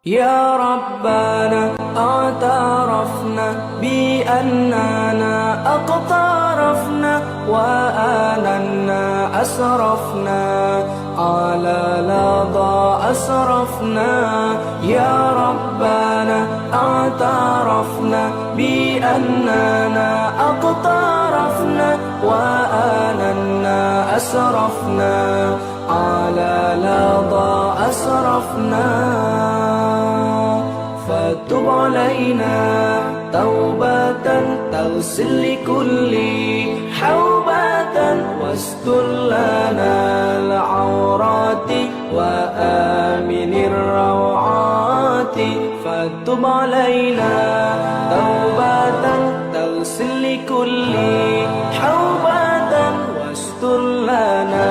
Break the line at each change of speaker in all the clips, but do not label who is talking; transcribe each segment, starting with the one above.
يا ربنا اعترفنا بأننا اقترفنا وآننا أسرفنا على لظى أسرفنا. يا ربنا اعترفنا بأننا اقترفنا وآننا أسرفنا على لظى أسرفنا. فتب علينا توبة تغسل لكل حوبة واستر لنا العورات وآمن الروعات. فتب علينا توبة تغسل لكل حوبة واستر لنا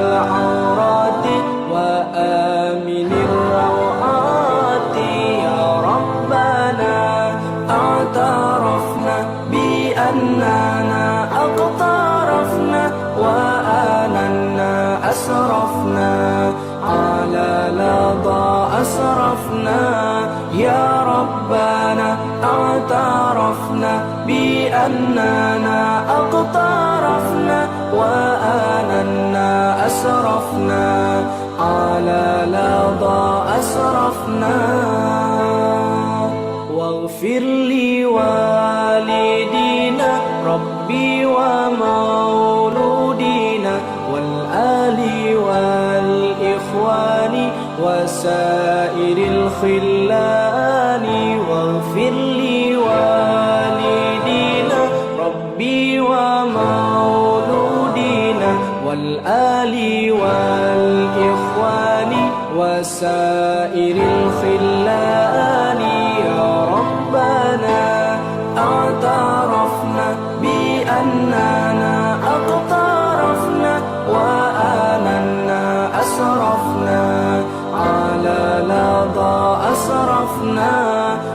العورات وآمن الروعات. يا ربنا اعترفنا بأننا اقترفنا وآننا أسرفنا على لظى أسرفنا. يا ربنا اعترفنا بأننا اقترفنا وآننا أسرفنا على لظى أسرفنا. واغفر لوالدينا ربي ومولودينا والآل والإخوان وسائر الخلان. واغفر لوالدينا ربي ومولودينا والآل والإخوان وسائر الخلان. يا ربنا اعترفنا بأننا اقترفنا وآننا أسرفنا على لظى أسرفنا.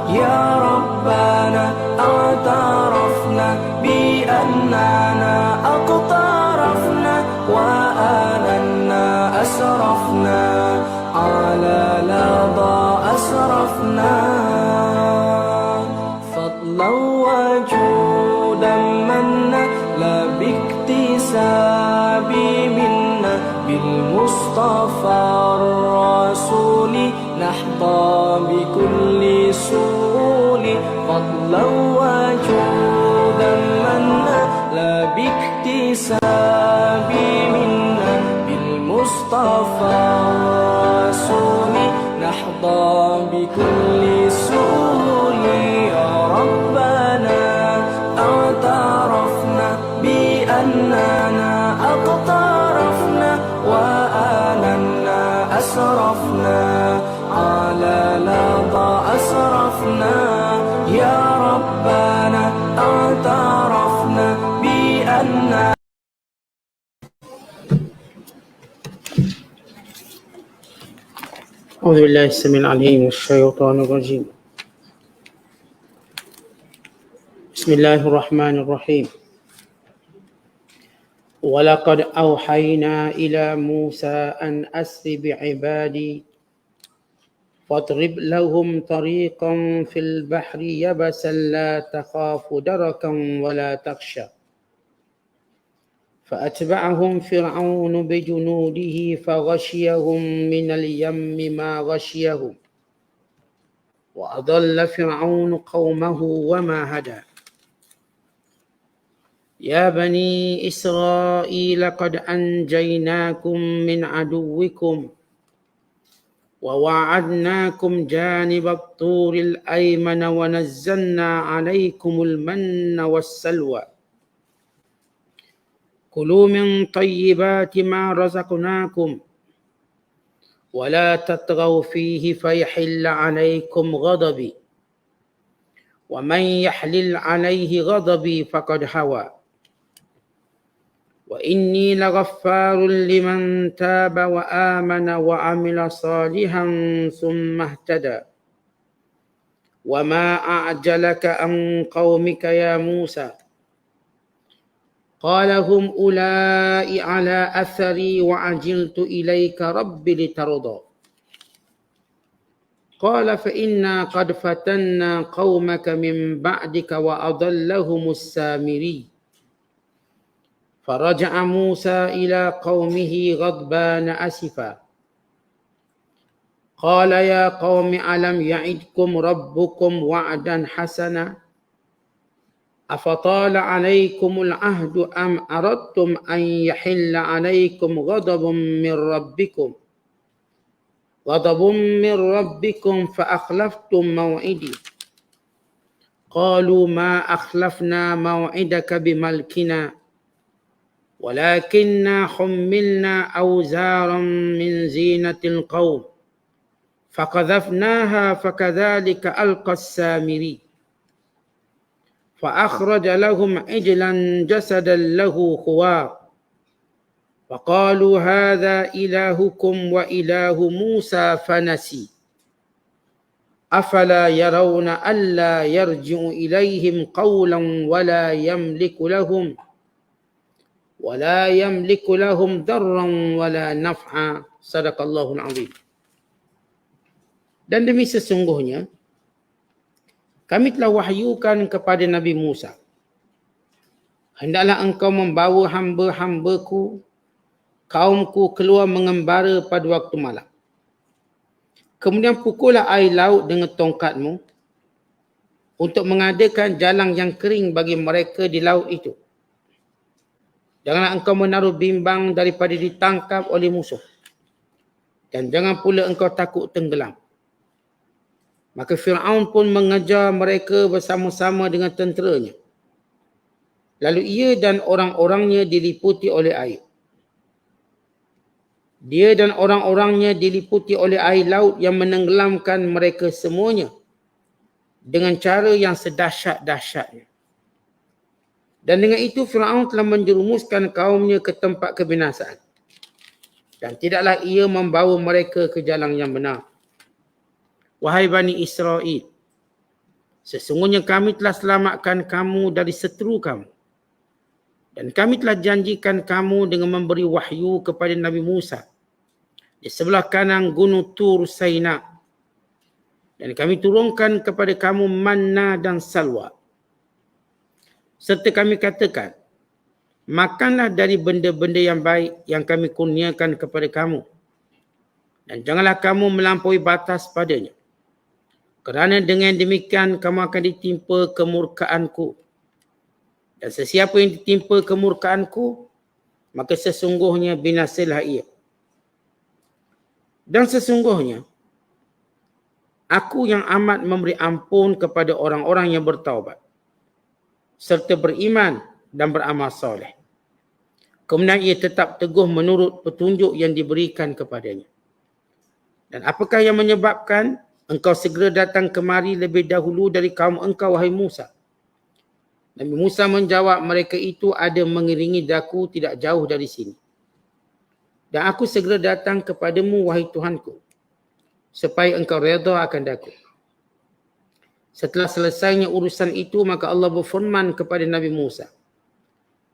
يا ربنا اعترفنا بأننا اقترفنا وآننا أسرفنا على لظى أسرفنا. فضلا وجودا منا لا باكتساب منا بالمصطفى الرسول نحظى بكل سول. فضلا وجودا منا لا باكتساب منا بالمصطفى الرسول نحظى بكل سول. يا ربنا اعترفنا بأننا اقترفنا وآننا أسرفنا على لظى أسرفنا. يا ربنا اعترفنا بأننا
أعوذ بالله السميع العليم من الشيطان الرجيم. بسم الله الرحمن الرحيم. ولقد أوحينا إلى موسى أن أسر بعبادي فاضرب لهم طريقا في البحر يبسا لا تخاف دركا ولا تخشى. فأتبعهم فرعون بجنوده فغشيهم من اليم ما غشيهم وأضل فرعون قومه وما هدى. يا بني إسرائيل قد أنجيناكم من عدوكم ووعدناكم جانب الطور الأيمن ونزلنا عليكم المن والسلوى. كلوا من طيبات ما رزقناكم ولا تطغوا فيه فيحل عليكم غضبي ومن يحلل عليه غضبي فقد هوى. وإني لغفار لمن تاب وآمن وعمل صالحا ثم اهتدى. وما أعجلك عن قومك يا موسى؟ قال هم أولئك على أثري وعجلت إليك رب لترضى. قال فإنا قد فتنا قومك من بعدك وأضلهم السامري فرجع موسى إلى قومه غضبان أسفا قال يا قوم ألم يعدكم ربكم وعدا حسنا أفطال عليكم العهد أم أردتم أن يحل عليكم غضب من ربكم فأخلفتم موعدي قالوا ما أخلفنا موعدك بملكنا ولكننا حملنا أوزارا من زينة القوم فقذفناها فكذلك ألقى السامري فأخرج لهم عجلا جسدا له خوار فقالوا هذا إلهكم وإله موسى فنسي أفلا يرون ألا يرجع إليهم قولا ولا يملك لهم ضرا ولا نفعا صدق الله العظيم. Dan demi sesungguhnya kami telah wahyukan kepada Nabi Musa, hendaklah engkau membawa hamba-hambaku, kaumku keluar mengembara pada waktu malam. Kemudian pukullah air laut dengan tongkatmu untuk mengadakan jalan yang kering bagi mereka di laut itu. Janganlah engkau menaruh bimbang daripada ditangkap oleh musuh. Dan jangan pula engkau takut tenggelam. Maka Fir'aun pun mengejar mereka bersama-sama dengan tenteranya. Lalu ia dan orang-orangnya diliputi oleh air. Dia dan orang-orangnya diliputi oleh air laut yang menenggelamkan mereka semuanya dengan cara yang sedahsyat-dahsyatnya. Dan dengan itu Fir'aun telah menjerumuskan kaumnya ke tempat kebinasaan. Dan tidaklah ia membawa mereka ke jalan yang benar. Wahai Bani Israel, sesungguhnya kami telah selamatkan kamu dari seteru kamu. Dan kami telah janjikan kamu dengan memberi wahyu kepada Nabi Musa di sebelah kanan Gunung Tur Saina. Dan kami turunkan kepada kamu manna dan salwa. Serta kami katakan, makanlah dari benda-benda yang baik yang kami kurniakan kepada kamu. Dan janganlah kamu melampaui batas padanya. Kerana dengan demikian kamu akan ditimpa kemurkaanku. Dan sesiapa yang ditimpa kemurkaanku, maka sesungguhnya binasalah ia. Dan sesungguhnya, aku yang amat memberi ampun kepada orang-orang yang bertaubat, serta beriman dan beramal soleh. Kemudian ia tetap teguh menurut petunjuk yang diberikan kepadanya. Dan apakah yang menyebabkan engkau segera datang kemari lebih dahulu dari kaum engkau, wahai Musa? Nabi Musa menjawab, mereka itu ada mengiringi daku tidak jauh dari sini. Dan aku segera datang kepadamu, wahai Tuhanku, supaya engkau redha akan daku. Setelah selesainya urusan itu, maka Allah berfirman kepada Nabi Musa,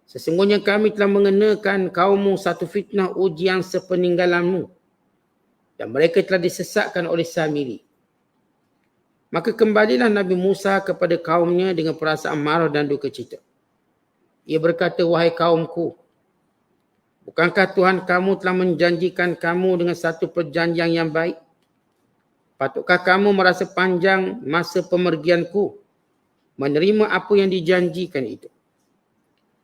sesungguhnya kami telah mengenakan kaummu satu fitnah ujian sepeninggalanmu. Dan mereka telah disesatkan oleh Samiri. Maka kembalilah Nabi Musa kepada kaumnya dengan perasaan marah dan duka cita. Ia berkata, wahai kaumku, bukankah Tuhan kamu telah menjanjikan kamu dengan satu perjanjian yang baik? Patutkah kamu merasa panjang masa pemergianku, menerima apa yang dijanjikan itu?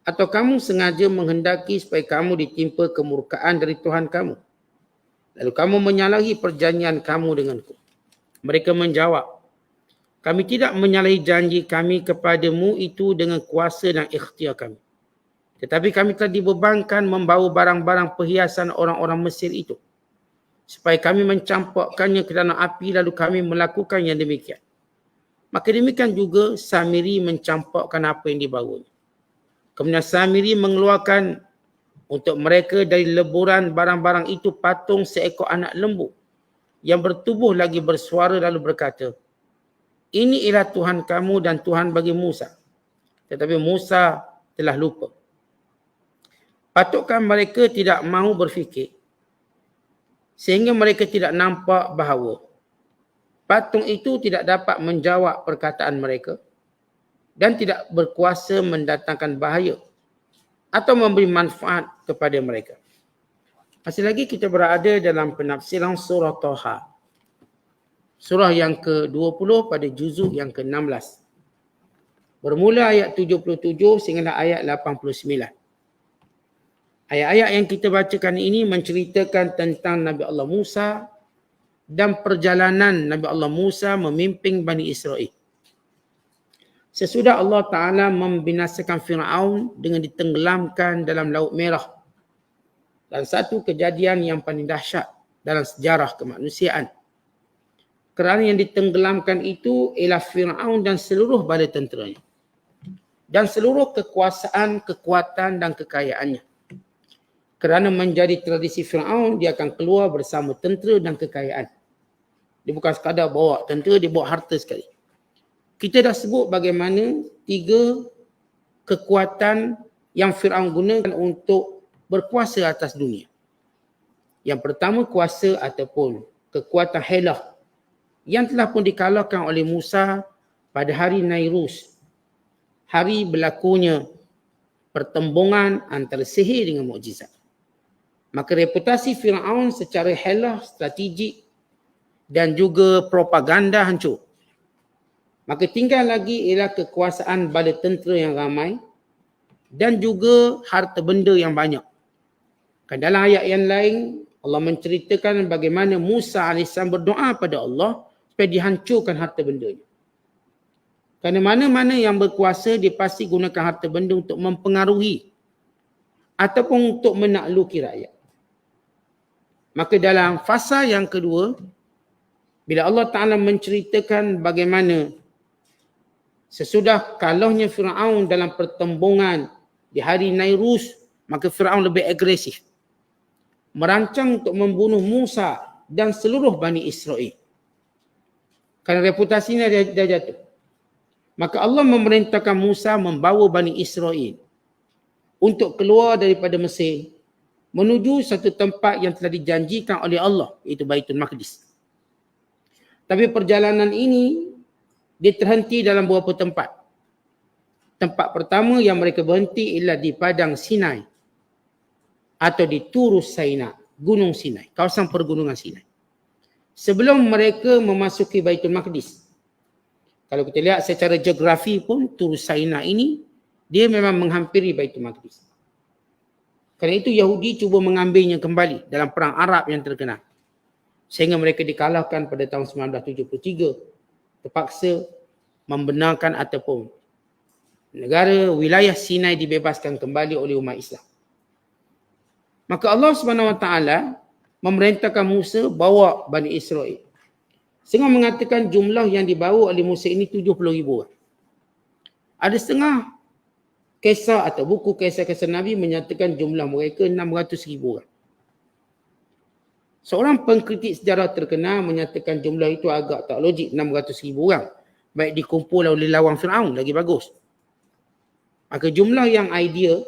Atau kamu sengaja menghendaki supaya kamu ditimpa kemurkaan dari Tuhan kamu? Lalu kamu menyalahi perjanjian kamu denganku. Mereka menjawab, kami tidak menyalahi janji kami kepadamu itu dengan kuasa dan ikhtiar kami. Tetapi kami telah dibebankan membawa barang-barang perhiasan orang-orang Mesir itu, supaya kami mencampakkannya ke dalam api, lalu kami melakukan yang demikian. Maka demikian juga Samiri mencampakkan apa yang dibawanya. Kemudian Samiri mengeluarkan untuk mereka dari leburan barang-barang itu patung seekor anak lembu yang bertubuh lagi bersuara lalu berkata, ini ialah Tuhan kamu dan Tuhan bagi Musa. Tetapi Musa telah lupa. Patutkah mereka tidak mahu berfikir sehingga mereka tidak nampak bahawa Patung itu tidak dapat menjawab perkataan mereka dan tidak berkuasa mendatangkan bahaya atau memberi manfaat kepada mereka. Masih lagi kita berada dalam penafsiran surah Taha. Surah yang ke-20 pada juzuk yang ke-16. Bermula ayat 77 sehingga ayat 89. Ayat-ayat yang kita bacakan ini menceritakan tentang Nabi Allah Musa dan perjalanan Nabi Allah Musa memimpin Bani Israel. Sesudah Allah Ta'ala membinasakan Fir'aun dengan ditenggelamkan dalam Laut Merah. Dan satu kejadian yang paling dahsyat dalam sejarah kemanusiaan. Kerana yang ditenggelamkan itu ialah Fir'aun dan seluruh bala tenteranya. Dan seluruh kekuasaan, kekuatan dan kekayaannya. Kerana menjadi tradisi Fir'aun, dia akan keluar bersama tentera dan kekayaan. Dia bukan sekadar bawa tentera, dia bawa harta sekali. Kita dah sebut bagaimana 3 kekuatan yang Fir'aun gunakan untuk berkuasa atas dunia. Yang pertama, kuasa ataupun kekuatan helah yang telah pun dikalahkan oleh Musa pada hari Nairus. Hari berlakunya pertembungan antara sihir dengan mukjizat. Maka reputasi Fir'aun secara helah, strategik dan juga propaganda hancur. Maka tinggal lagi ialah kekuasaan bala tentera yang ramai dan juga harta benda yang banyak. Dalam ayat yang lain, Allah menceritakan bagaimana Musa AS berdoa pada Allah supaya dihancurkan harta bendanya. Kerana mana-mana yang berkuasa, dia pasti gunakan harta benda untuk mempengaruhi ataupun untuk menakluki rakyat. Maka dalam fasa yang kedua, bila Allah Ta'ala menceritakan bagaimana sesudah kalahnya Fir'aun dalam pertembungan di hari Nairus, maka Fir'aun lebih agresif. Merancang untuk membunuh Musa dan seluruh Bani Israel. Kerana reputasinya dah jatuh. Maka Allah memerintahkan Musa membawa Bani Israel untuk keluar daripada Mesir menuju satu tempat yang telah dijanjikan oleh Allah, iaitu Baitul Maqdis. Tapi perjalanan ini dia terhenti dalam beberapa tempat. Tempat pertama yang mereka berhenti ialah di Padang Sinai atau di Turus Sinai, Gunung Sinai, kawasan pergunungan Sinai. Sebelum mereka memasuki Baitul Maqdis. Kalau kita lihat secara geografi pun, Turus Sinai ini dia memang menghampiri Baitul Maqdis. Kerana itu Yahudi cuba mengambilnya kembali dalam perang Arab yang terkenal. Sehingga mereka dikalahkan pada tahun 1973. Terpaksa membenarkan ataupun negara wilayah Sinai dibebaskan kembali oleh umat Islam. Maka Allah SWT memerintahkan Musa bawa Bani Israel. Sehingga mengatakan jumlah yang dibawa oleh Musa ini 70,000 orang. Ada setengah kisah atau buku kisah-kisah Nabi menyatakan jumlah mereka 600,000 orang. Seorang pengkritik sejarah terkenal menyatakan jumlah itu agak tak logik, 600,000 orang. Baik dikumpul oleh lawan Fir'aun, lagi bagus. Maka jumlah yang ideal,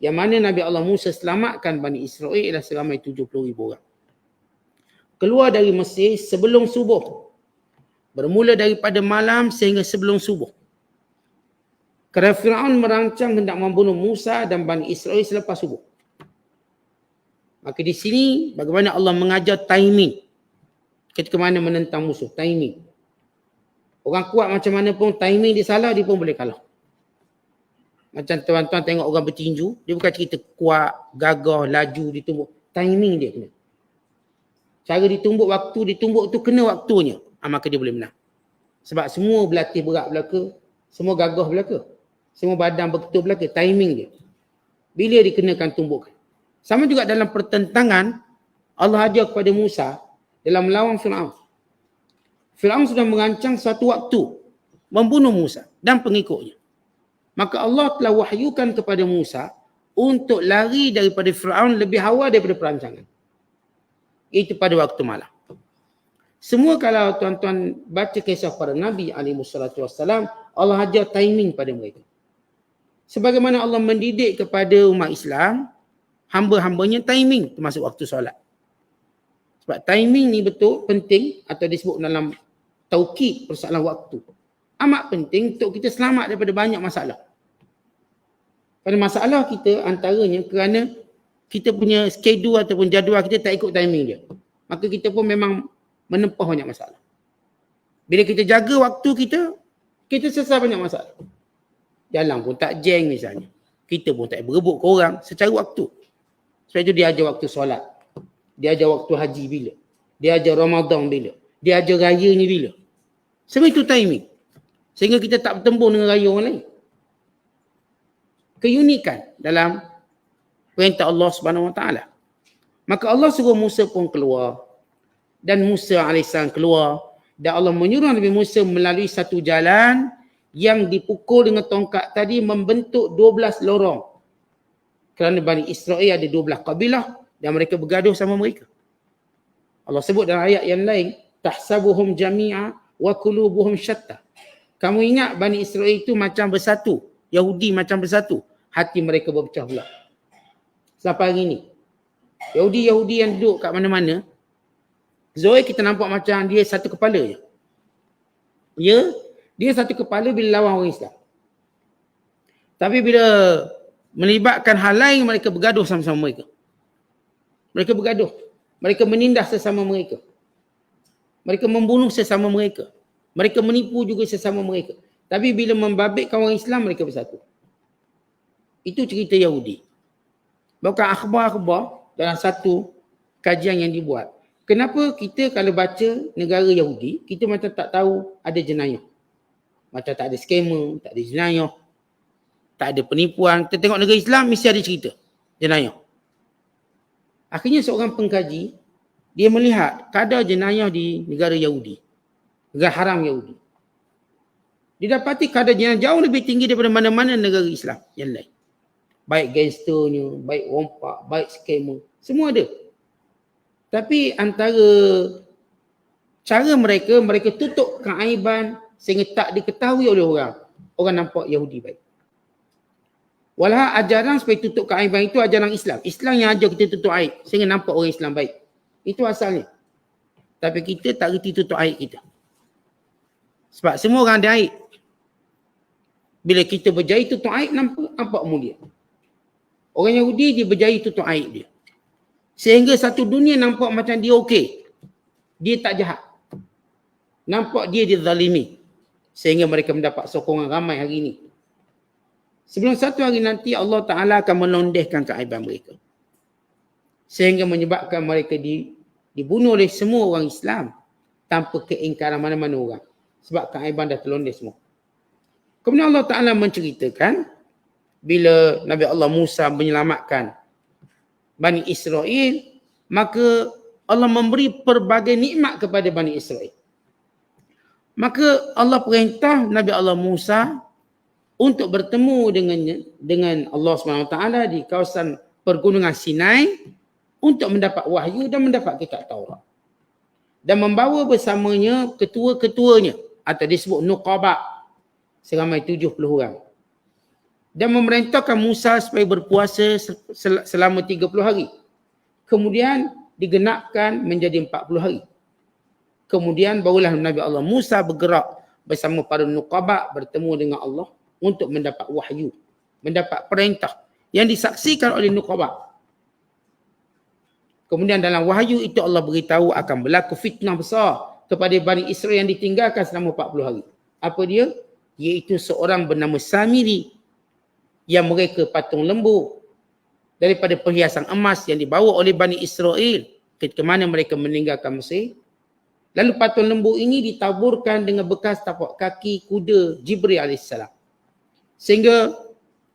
yang mana Nabi Allah Musa selamatkan Bani Israel ialah seramai 70,000 orang. Keluar dari Mesir sebelum subuh. Bermula daripada malam sehingga sebelum subuh. Kerana Fir'aun merancang hendak membunuh Musa dan Bani Israel selepas subuh. Maka di sini bagaimana Allah mengajar timing. Ketika mana menentang musuh, timing. Orang kuat macam mana pun timing dia salah, dia pun boleh kalah. Macam tuan-tuan tengok orang bertinju, dia bukan cerita kuat, gagah, laju, ditumbuk. Timing dia kena. Cara ditumbuk waktu, ditumbuk tu kena waktunya. Maka dia boleh menang. Sebab semua berlatih berat belaka, semua gagah belaka, semua badan berketul belaka, timing dia. Bila dikenakan tumbukan. Sama juga dalam pertentangan, Allah ajar kepada Musa dalam melawan Fir'aun. Fir'aun sudah merancang satu waktu membunuh Musa dan pengikutnya. Maka Allah telah wahyukan kepada Musa untuk lari daripada Fir'aun lebih awal daripada perancangan. Itu pada waktu malam. Semua kalau tuan-tuan baca kisah para Nabi SAW, Allah ajar timing pada mereka. Sebagaimana Allah mendidik kepada umat Islam, hamba-hambanya timing termasuk waktu solat. Sebab timing ni betul penting atau disebut dalam taukid persoalan waktu. Amat penting untuk kita selamat daripada banyak masalah. Kerana masalah kita antaranya kerana kita punya schedule ataupun jadual kita tak ikut timing dia. Maka kita pun memang menempah banyak masalah. Bila kita jaga waktu kita, kita selesai banyak masalah. Jalan pun tak jeng misalnya. Kita pun tak berebut ke orang secara waktu. Sebab itu dia ajar waktu solat. Dia ajar waktu haji bila. Dia ajar Ramadan bila. Dia ajar raya ni bila. Semua itu timing. Sehingga kita tak bertembung dengan raya orang lain. Keunikan dalam perintah Allah Subhanahu Wa Taala. Maka Allah suruh Musa pun keluar. Dan Musa AS keluar. Dan Allah menyuruh Nabi Musa melalui satu jalan yang dipukul dengan tongkat tadi membentuk 12 lorong. Kerana Bani Israel ada 12 kabilah dan mereka bergaduh sama mereka. Allah sebut dalam ayat yang lain, tahsabuhum jami'a wa qulubuhum syatta. Kamu ingat Bani Israel itu macam bersatu, Yahudi macam bersatu, hati mereka berpecah belah. Sampai hari ini, Yahudi yang duduk kat mana-mana, Zoe kita nampak macam dia satu kepala je. Dia satu kepala bila lawan orang Islam. Tapi bila melibatkan hal lain, mereka bergaduh sama-sama mereka. Mereka bergaduh. Mereka menindas sesama mereka. Mereka membunuh sesama mereka. Mereka menipu juga sesama mereka. Tapi bila membabitkan orang Islam, mereka bersatu. Itu cerita Yahudi. Bahkan akhbar-akhbar dalam satu kajian yang dibuat. Kenapa kita kalau baca negara Yahudi, kita macam tak tahu ada jenayah. Macam tak ada skamer, tak ada jenayah, tak ada penipuan. Kita tengok negara Islam, mesti ada cerita jenayah. Akhirnya seorang pengkaji, dia melihat kadar jenayah di negara Yahudi. Negara haram Yahudi. Dia dapati kadar jenayah jauh lebih tinggi daripada mana-mana negara Islam yang lain. Baik gangsternya, baik rompak, baik skamer, semua ada. Tapi antara cara mereka tutup keaiban sehingga tak diketahui oleh orang. Orang nampak Yahudi baik. Walau ajaran supaya tutup keaiban itu ajaran Islam. Islam yang ajar kita tutup aib sehingga nampak orang Islam baik. Itu asalnya. Tapi kita tak reti tutup aib kita. Sebab semua orang ada aib. Bila kita berjaya tutup aib, nampak mulia. Orang Yahudi dia berjaya tutup aib dia. Sehingga satu dunia nampak macam dia okey. Dia tak jahat. Nampak dia dizalimi. Sehingga mereka mendapat sokongan ramai hari ini. Sebelum satu hari nanti Allah Ta'ala akan melondehkan keaiban mereka. Sehingga menyebabkan mereka dibunuh oleh semua orang Islam. Tanpa keingkaran mana-mana orang. Sebab keaiban dah terlondeh semua. Kemudian Allah Ta'ala menceritakan. Bila Nabi Allah Musa menyelamatkan Bani Israel, maka Allah memberi pelbagai nikmat kepada Bani Israel. Maka Allah perintah Nabi Allah Musa untuk bertemu dengan Allah SWT di kawasan pergunungan Sinai untuk mendapat wahyu dan mendapat kitab Taurat. Dan membawa bersamanya ketua-ketuanya atau disebut Nuqaba seramai 70 orang. Dan memerintahkan Musa supaya berpuasa selama 30 hari. Kemudian digenapkan menjadi 40 hari. Kemudian barulah Nabi Allah Musa bergerak bersama para Nuqaba bertemu dengan Allah untuk mendapat wahyu, mendapat perintah yang disaksikan oleh Nuqaba. Kemudian dalam wahyu itu Allah beritahu akan berlaku fitnah besar kepada Bani Israel yang ditinggalkan selama 40 hari. Apa dia? Iaitu seorang bernama Samiri yang mereka patung lembu daripada perhiasan emas yang dibawa oleh Bani Israel ketika mana mereka meninggalkan Mesir. Lalu patung lembu ini ditaburkan dengan bekas tapak kaki kuda Jibril AS. Sehingga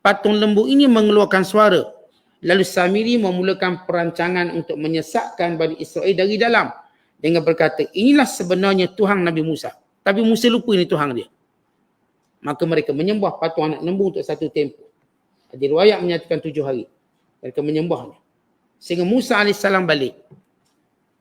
patung lembu ini mengeluarkan suara. Lalu Samiri memulakan perancangan untuk menyesatkan Bani Israel dari dalam. Dengan berkata, inilah sebenarnya Tuhan Nabi Musa. Tapi Musa lupa ini Tuhan dia. Maka mereka menyembah patung anak lembu untuk satu tempoh. Ada riwayat menyatakan 7 hari. Mereka menyembahnya. Sehingga Musa AS balik.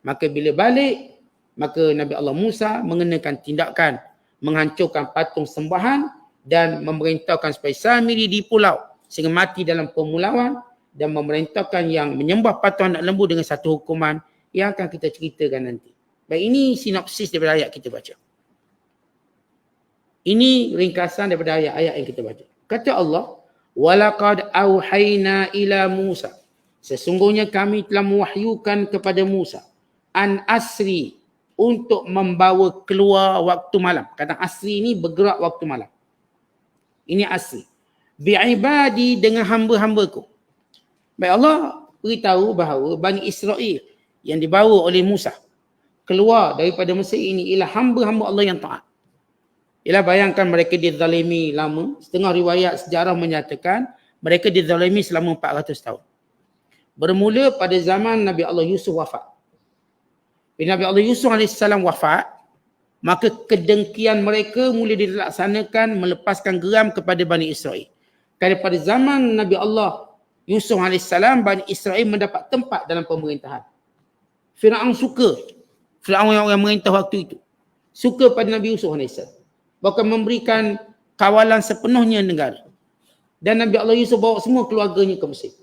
Maka bila balik, maka Nabi Allah Musa mengenakan tindakan menghancurkan patung sembahan dan memerintahkan supaya Samiri dipulau sehingga mati dalam pemulauan dan memerintahkan yang menyembah patung anak lembu dengan satu hukuman yang akan kita ceritakan nanti. Baik, ini sinopsis daripada ayat kita baca. Ini ringkasan daripada ayat-ayat yang kita baca. Kata Allah, walaqad auhayna ila Musa. Sesungguhnya kami telah mewahyukan kepada Musa an asri, untuk membawa keluar waktu malam. Kata asri ini bergerak waktu malam. Ini asri. Bi'ibadi, dengan hamba-hambaku. Baik, Allah beritahu bahawa Bani Israel yang dibawa oleh Musa keluar daripada Mesir ini ialah hamba-hamba Allah yang taat. Ialah bayangkan mereka dizalimi lama. Setengah riwayat sejarah menyatakan mereka dizalimi selama 400 tahun. Bermula pada zaman Nabi Allah Yusuf wafat. Bila Nabi Allah Yusuf AS wafat, maka kedengkian mereka mula dilaksanakan melepaskan geram kepada Bani Israel. Kerana pada zaman Nabi Allah Yusuf AS, Bani Israel mendapat tempat dalam pemerintahan. Fir'aun suka. Fir'aun yang merintah waktu itu. Suka pada Nabi Yusuf AS. Bahkan memberikan kawalan sepenuhnya negara. Dan Nabi Allah Yusuf bawa semua keluarganya ke Mesir.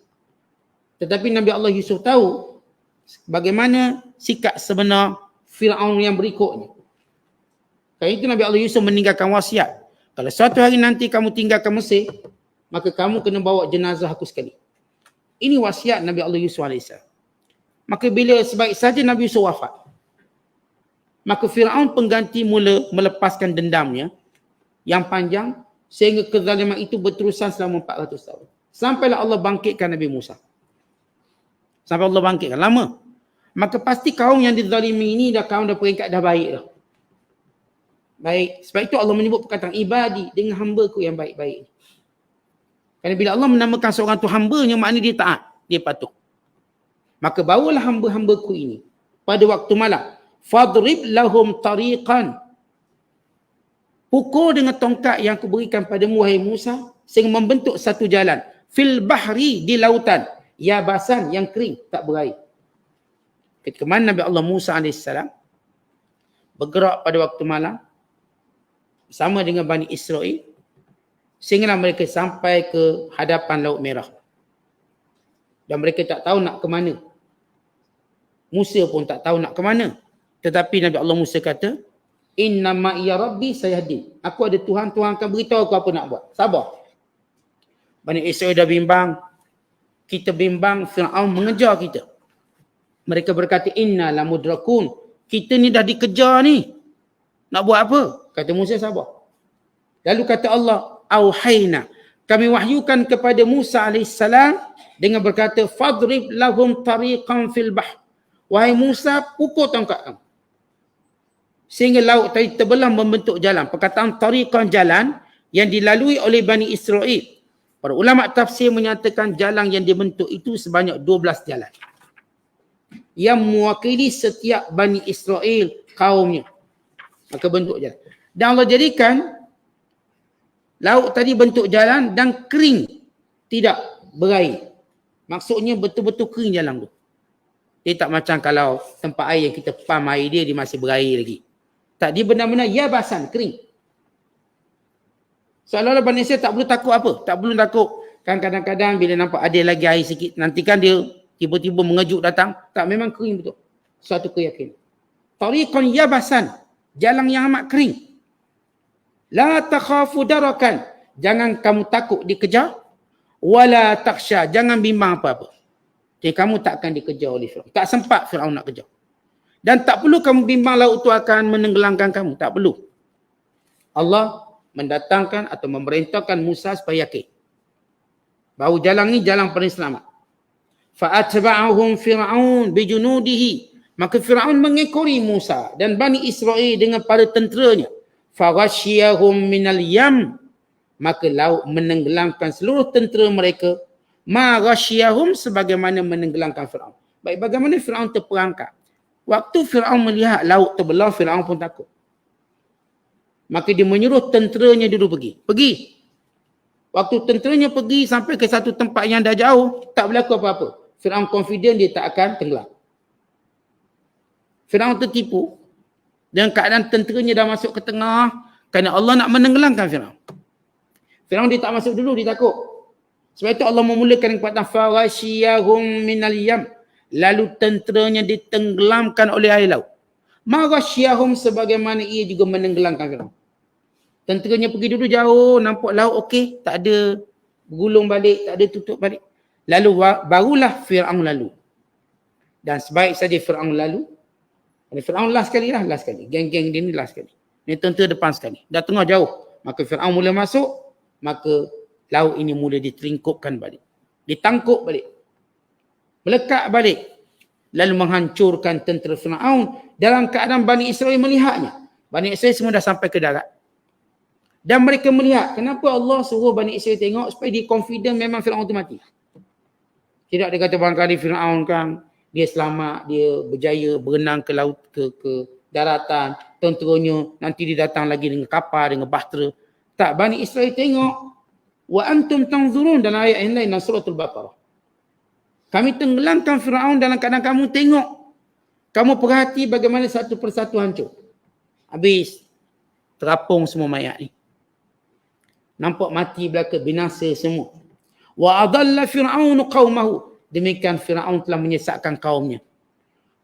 Tetapi Nabi Allah Yusuf tahu bagaimana sikap sebenar Fir'aun yang berikutnya. Kerana itu Nabi Allah Yusuf meninggalkan wasiat. Kalau suatu hari nanti kamu tinggalkan Mesir, maka kamu kena bawa jenazah aku sekali. Ini wasiat Nabi Allah Yusuf AS. Maka bila sebaik saja Nabi Yusuf wafat, maka Fir'aun pengganti mula melepaskan dendamnya yang panjang sehingga kezaliman itu berterusan selama 400 tahun. Sampailah Allah bangkitkan Nabi Musa. Sampai Allah bangkitkan. Lama. Maka pasti kaum yang dizalimi ini kaum dah peringkat dah baik dah. Baik. Sebab itu Allah menyebut perkataan ibadi, dengan hamba-Ku yang baik-baik. Kerana bila Allah menamakan seorang tu hamba-Nya, maknanya dia taat. Dia patuh. Maka bawalah hamba-hamba-Ku ini pada waktu malam. Fadrib lahum tariqan. Pukul dengan tongkat yang aku berikan padamu, wahai Musa, sehingga membentuk satu jalan. Fil bahri, di lautan. Yabasan, yang kering, tak berair. Ketika mana Nabi Allah Musa AS bergerak pada waktu malam bersama dengan Bani Israel, sehinggalah mereka sampai ke hadapan Laut Merah. Dan mereka tak tahu nak ke mana. Musa pun tak tahu nak ke mana. Tetapi Nabi Allah Musa kata, Inna ma'iya Rabbi sayahdin. Aku ada Tuhan, Tuhan akan beritahu aku apa nak buat. Sabar. Bani Israel dah bimbang. Kita bimbang, Fir'aun mengejar kita. Mereka berkata, Inna lamudrakun. Kita ni dah dikejar ni. Nak buat apa? Kata Musa, sabar. Lalu kata Allah, Auhayna. Kami wahyukan kepada Musa AS dengan berkata, Fadrib lahum tariqan fil bahr. Wahai Musa, pukul tongkat kamu. Sehingga laut tadi terbelah membentuk jalan. Perkataan tariqan, jalan yang dilalui oleh Bani Israel. Para ulama tafsir menyatakan jalan yang dibentuk itu sebanyak 12 jalan. Yang mewakili setiap Bani Israel kaumnya. Maka bentuk jalan. Dan Allah jadikan laut tadi bentuk jalan dan kering. Tidak berair. Maksudnya betul-betul kering jalan tu. Dia tak macam kalau tempat air yang kita pam air dia masih berair lagi. Tak, dia benar-benar yabasan, kering. Seolah-olah Bani Israel tak perlu takut apa. Tak perlu takut. Kan kadang-kadang bila nampak ada lagi air sikit, nanti kan dia tiba-tiba mengejut datang. Tak, memang kering betul. Suatu keyakinan. Tariqan yabasan. Jalan yang amat kering. La takhafu darakan. Jangan kamu takut dikejar. Wala taksha. Jangan bimbang apa-apa. Jadi kamu tak akan dikejar oleh Fir'aun. Tak sempat Fir'aun nak kejar. Dan tak perlu kamu bimbang laut itu akan menenggelamkan kamu. Tak perlu. Allah mendatangkan atau memerintahkan Musa supaya yakin. Bahawa jalan ni jalan paling selamat. Fa'atba'ahum Fir'aun bijunudihi. Maka Fir'aun mengekori Musa dan Bani Israel dengan para tenteranya. Faghashiyahum minal yam. Maka laut menenggelamkan seluruh tentera mereka. Ma ghashiyahum, sebagaimana menenggelamkan Fir'aun. Baik, bagaimana Fir'aun terperangkap? Waktu Fir'aun melihat laut terbelah, Fir'aun pun takut. Maka dia menyuruh tenteranya dulu pergi. Waktu tenteranya pergi sampai ke satu tempat yang dah jauh, tak berlaku apa-apa. Fir'aun confident dia tak akan tenggelam. Fir'aun tertipu. Dan keadaan tenteranya dah masuk ke tengah, kerana Allah nak menenggelamkan Fir'aun. Fir'aun dia tak masuk dulu, dia takut. Sebab itu Allah memulakan kepada faghashiyahum minal yam. lalu tenteranya ditenggelamkan oleh air laut. Maghasyahum, sebagaimana ia juga menenggelamkan Firaun. Tenteranya pergi dulu jauh, nampak laut okey, tak ada gulung balik, tak ada tutup balik. Lalu barulah Firaun lalu. Dan sebaik saja Firaun lalu, Firaun last sekali. Geng-geng dia ni last sekali. Ni tentera depan sekali. Dah tengah jauh. Maka Firaun mula masuk, maka laut ini mula diteringkupkan balik. Ditangkuk balik. Melekat balik. Lalu menghancurkan tentera Firaun dalam keadaan Bani Israel melihatnya. Bani Israel semua dah sampai ke darat. Dan mereka melihat, kenapa Allah suruh Bani Israel tengok supaya dia confident memang Firaun itu mati. Tidak dia kata barangkali Firaun kan dia selamat, dia berjaya berenang ke laut, ke daratan, tenteranya nanti dia datang lagi dengan kapal, dengan bahtera. Tak, Bani Israel tengok, wa antum tanzurun, dalam ayat yang lain dalam suratul Baqarah. Kami tenggelamkan Firaun dalam keadaan kamu tengok. Kamu perhati bagaimana satu persatu hancur. Habis terapung semua mayat ni. Nampak mati belaka, binasa semua. Wa adalla fir'aun qaumahu, demikian Firaun telah menyesatkan kaumnya.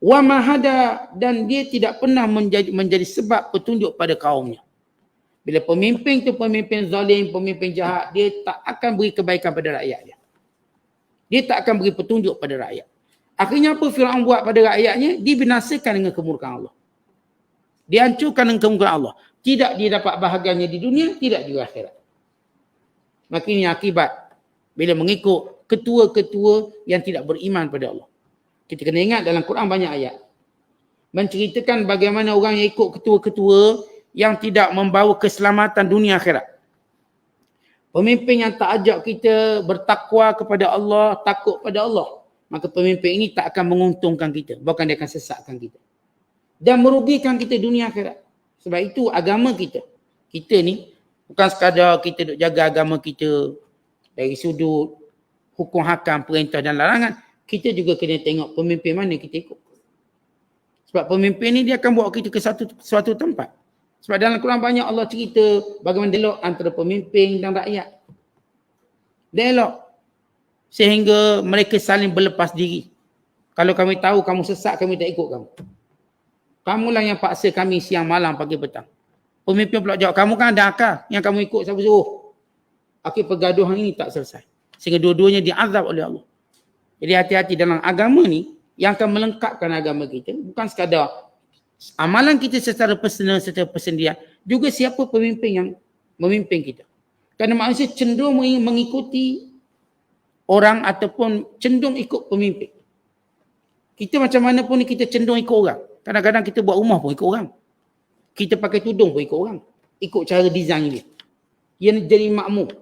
Wa mahada, dan dia tidak pernah menjadi sebab petunjuk pada kaumnya. Bila pemimpin tu pemimpin zalim, pemimpin jahat, dia tak akan beri kebaikan pada rakyat dia. Dia tak akan beri petunjuk pada rakyat. Akhirnya apa Firaun buat pada rakyatnya? Dibinasakan dengan kemurkaan Allah. Dihancurkan dengan kemurkaan Allah. Tidak dia dapat bahagiannya di dunia, tidak juga akhirat. Maka ini akibat bila mengikut ketua-ketua yang tidak beriman pada Allah. Kita kena ingat dalam Quran banyak ayat menceritakan bagaimana orang yang ikut ketua-ketua yang tidak membawa keselamatan dunia akhirat. Pemimpin yang tak ajak kita bertakwa kepada Allah, takut pada Allah, maka pemimpin ini tak akan menguntungkan kita, bahkan dia akan sesatkan kita dan merugikan kita dunia akhirat. Sebab itu agama kita ni bukan sekadar kita duk jaga agama kita dari sudut hukum hakam, perintah dan larangan. Kita juga kena tengok pemimpin mana kita ikut. Sebab pemimpin ni dia akan bawa kita ke suatu tempat. Sebab dalam Quran banyak Allah cerita bagaimana dialog antara pemimpin dan rakyat. Dialog. Sehingga mereka saling berlepas diri. Kalau kami tahu kamu sesat, kami tak ikut kamu. Kamulah yang paksa kami siang malam pagi petang. Pemimpin pula jawab, kamu kan ada akal, yang kamu ikut siapa suruh. Akhir pergaduhan ini tak selesai. Sehingga dua-duanya diazab oleh Allah. Jadi hati-hati dalam agama ni, yang akan melengkapkan agama kita, bukan sekadar amalan kita secara personal, secara persendirian, juga siapa pemimpin yang memimpin kita. Kerana manusia cenderung mengikuti orang ataupun cenderung ikut pemimpin. Kita macam mana pun kita cenderung ikut orang. Kadang-kadang kita buat rumah pun ikut orang. Kita pakai tudung pun ikut orang. Ikut cara design dia. Ia jadi makmur.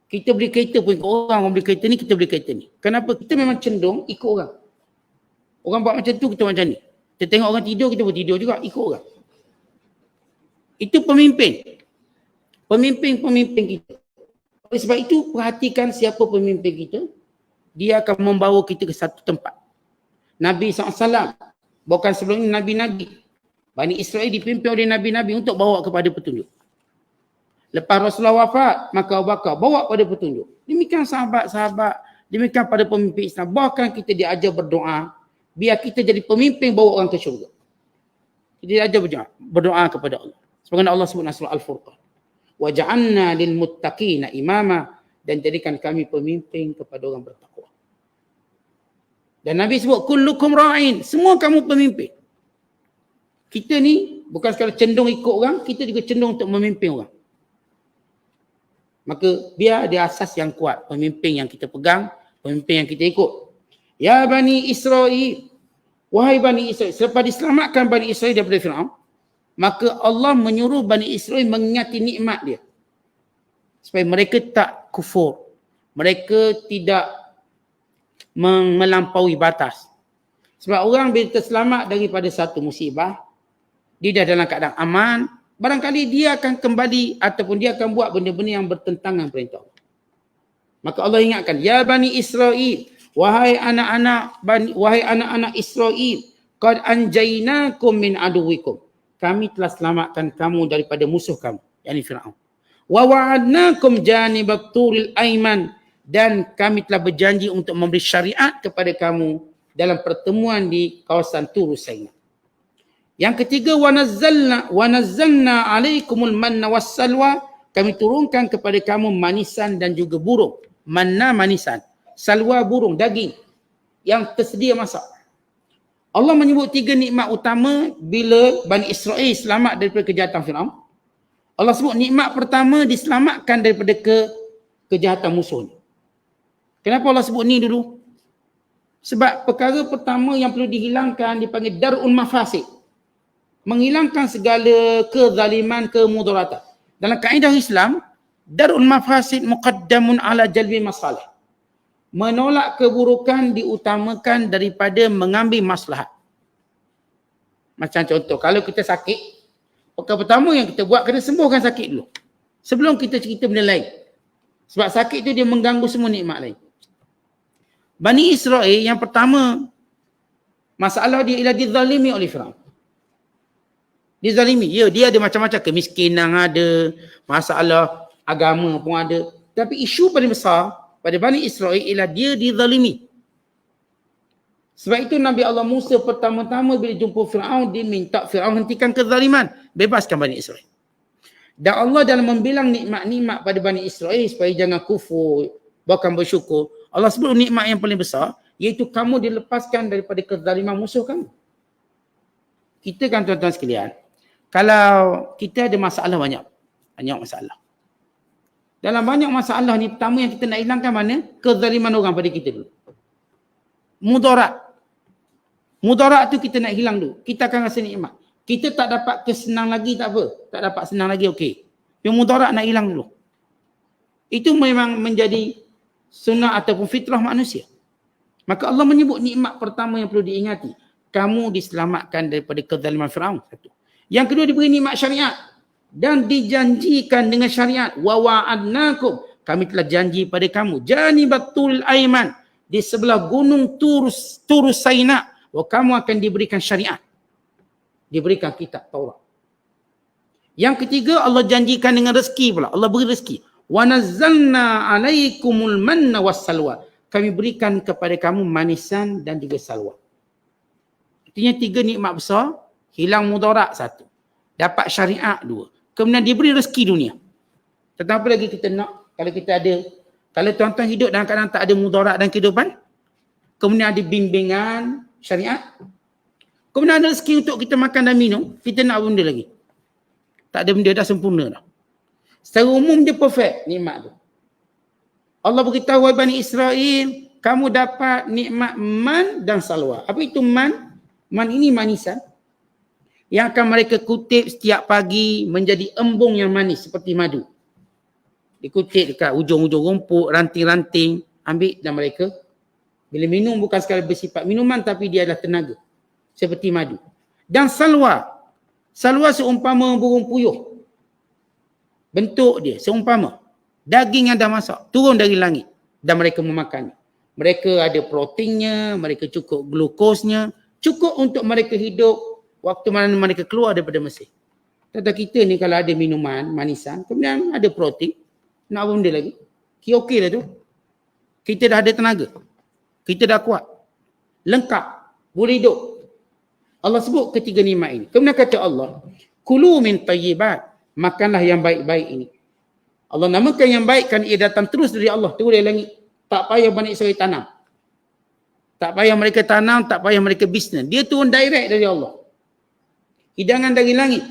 Kita beli kereta pun ikut orang. Orang beli kereta ni, kita beli kereta ni. Kenapa? Kita memang cenderung ikut orang. Orang buat macam tu, kita macam ni. Kita tengok orang tidur, kita pun tidur juga. Ikut orang. Itu pemimpin. Pemimpin-pemimpin kita. Oleh sebab itu, perhatikan siapa pemimpin kita. Dia akan membawa kita ke satu tempat. Nabi SAW. Bukan sebelum ini Nabi-Nabi. Bani Israel dipimpin oleh Nabi-Nabi untuk bawa kepada petunjuk. Lepas Rasulullah wafat, maka Abu Bakar bawa kepada petunjuk. Demikian sahabat-sahabat, demikian pada pemimpin Islam. Bahkan kita diajar berdoa, biar kita jadi pemimpin bawa orang ke syurga. Kita diajar berdoa kepada Allah. Sebagaimana Allah sebut dalam surah Al-Furqan. Wa ja'alna lil muttaqina imama, dan jadikan kami pemimpin kepada orang bertakwa. Dan Nabi sebut kullukum ra'in, semua kamu pemimpin. Kita ni bukan sekadar cenderung ikut orang, kita juga cenderung untuk memimpin orang. Maka biar ada asas yang kuat, pemimpin yang kita pegang, pemimpin yang kita ikut. Ya Bani Israel, wahai Bani Israel, selepas diselamatkan Bani Israel daripada Firaun, maka Allah menyuruh Bani Israel mengingati nikmat dia. Supaya mereka tak kufur. Mereka tidak melampaui batas. Sebab orang bila terselamat daripada satu musibah, dia dah dalam keadaan aman, barangkali dia akan kembali ataupun dia akan buat benda-benda yang bertentangan perintah Allah. Maka Allah ingatkan, ya Bani Israel, wahai anak-anak Israel, qad anjaynakum min aduwikum. Kami telah selamatkan kamu daripada musuh kamu, yakni Firaun. Wa wa'adnakum janibat turil aiman, dan kami telah berjanji untuk memberi syariat kepada kamu dalam pertemuan di kawasan Tur Saina. Yang ketiga, wa nazzalna alaikumul manna wassalwa, kami turunkan kepada kamu manisan dan juga burung. Manna manisan, salwa burung, daging yang tersedia masak. Allah menyebut 3 nikmat utama bila Bani Israel selamat daripada kejahatan Firaun. Allah sebut nikmat pertama diselamatkan daripada kejahatan musuhnya. Kenapa Allah sebut ni dulu? Sebab perkara pertama yang perlu dihilangkan dipanggil dar'ul mafasid. Menghilangkan segala kezaliman, kemudaratan. Dalam kaedah Islam, dar'ul mafasid muqaddamun ala jalbi masalah. Menolak keburukan diutamakan daripada mengambil maslahat. Macam contoh, kalau kita sakit, perkara pertama yang kita buat kena sembuhkan sakit dulu. Sebelum kita cerita benda lain. Sebab sakit tu dia mengganggu semua nikmat lain. Bani Israel yang pertama, masalah dia ialah dizalimi oleh Firaun. Dizalimi. Ya, dia ada macam-macam kemiskinan ada, masalah agama pun ada. Tapi isu paling besar pada Bani Israel ialah dia dizalimi. Sebab itu Nabi Allah Musa pertama-tama bila jumpa Firaun, dia minta Firaun hentikan kezaliman, bebaskan Bani Israel. Dan Allah dalam membilang nikmat-nikmat pada Bani Israel supaya jangan kufur, bahkan bersyukur, Allah sebut nikmat yang paling besar, iaitu kamu dilepaskan daripada kezaliman musuh kamu. Kita kan tuan-tuan sekalian, kalau kita ada masalah banyak masalah. Dalam banyak masalah ni, pertama yang kita nak hilangkan mana? Kezaliman orang pada kita dulu. Mudarat tu kita nak hilang dulu. Kita akan rasa nikmat. Kita tak dapat kesenang lagi, tak apa. Tak dapat senang lagi, okey. Yang mudarat nak hilang dulu. Itu memang menjadi sunnah ataupun fitrah manusia. Maka Allah menyebut nikmat pertama yang perlu diingati. Kamu diselamatkan daripada kezaliman Firaun. Satu. Yang kedua, diberi nikmat syariat. Dan dijanjikan dengan syariat. Wa wa'adnakum. Kami telah janji pada kamu. Janibatul aiman. Di sebelah gunung Turus Saina. Kamu akan diberikan syariat. Diberikan kitab Taurat. Yang ketiga, Allah janjikan dengan rezeki pula. Allah beri rezeki. Wa nazzalna alaikumul manna wassalwa. Kami berikan kepada kamu manisan dan juga salwa. Artinya 3 nikmat besar, hilang mudarat 1. Dapat syariat 2. Kemudian diberi rezeki dunia. Tetapi lagi kita nak, kalau kita ada, kalau tuan-tuan hidup dalam keadaan tak ada mudarat dan kehidupan, kemudian ada bimbingan syariat, kemudian ada rezeki untuk kita makan dan minum, kita nak benda lagi. Tak ada benda, dah sempurna dah. Secara umum dia perfect nikmat tu. Allah beritahu wahai Bani Israel, kamu dapat nikmat man dan salwa. Apa itu man? Man ini manisan yang akan mereka kutip setiap pagi menjadi embung yang manis seperti madu. Dikutip dekat ujung-ujung rumput, ranting-ranting, ambil dan mereka bila minum bukan sekadar bersifat minuman tapi dia adalah tenaga. Seperti madu. Dan salwa. Salwa seumpama burung puyuh. Bentuk dia seumpama daging yang dah masak, turun dari langit dan mereka memakannya. Mereka ada proteinnya, mereka cukup glukosnya, cukup untuk mereka hidup waktu mana mereka keluar daripada Mesir. Tentang kita ni kalau ada minuman, manisan, kemudian ada protein, nak apa benda lagi? Okey dah tu. Kita dah ada tenaga. Kita dah kuat. Lengkap. Boleh hidup. Allah sebut ketiga nikmat ini. Kemudian kata Allah, kulu min tayyibat. Makanlah yang baik-baik ini. Allah namakan yang baik kan ia datang terus dari Allah. Turun dari langit. Tak payah Bani Israel tanam. Tak payah mereka tanam, tak payah mereka bisnes. Dia turun direct dari Allah. Hidangan dari langit.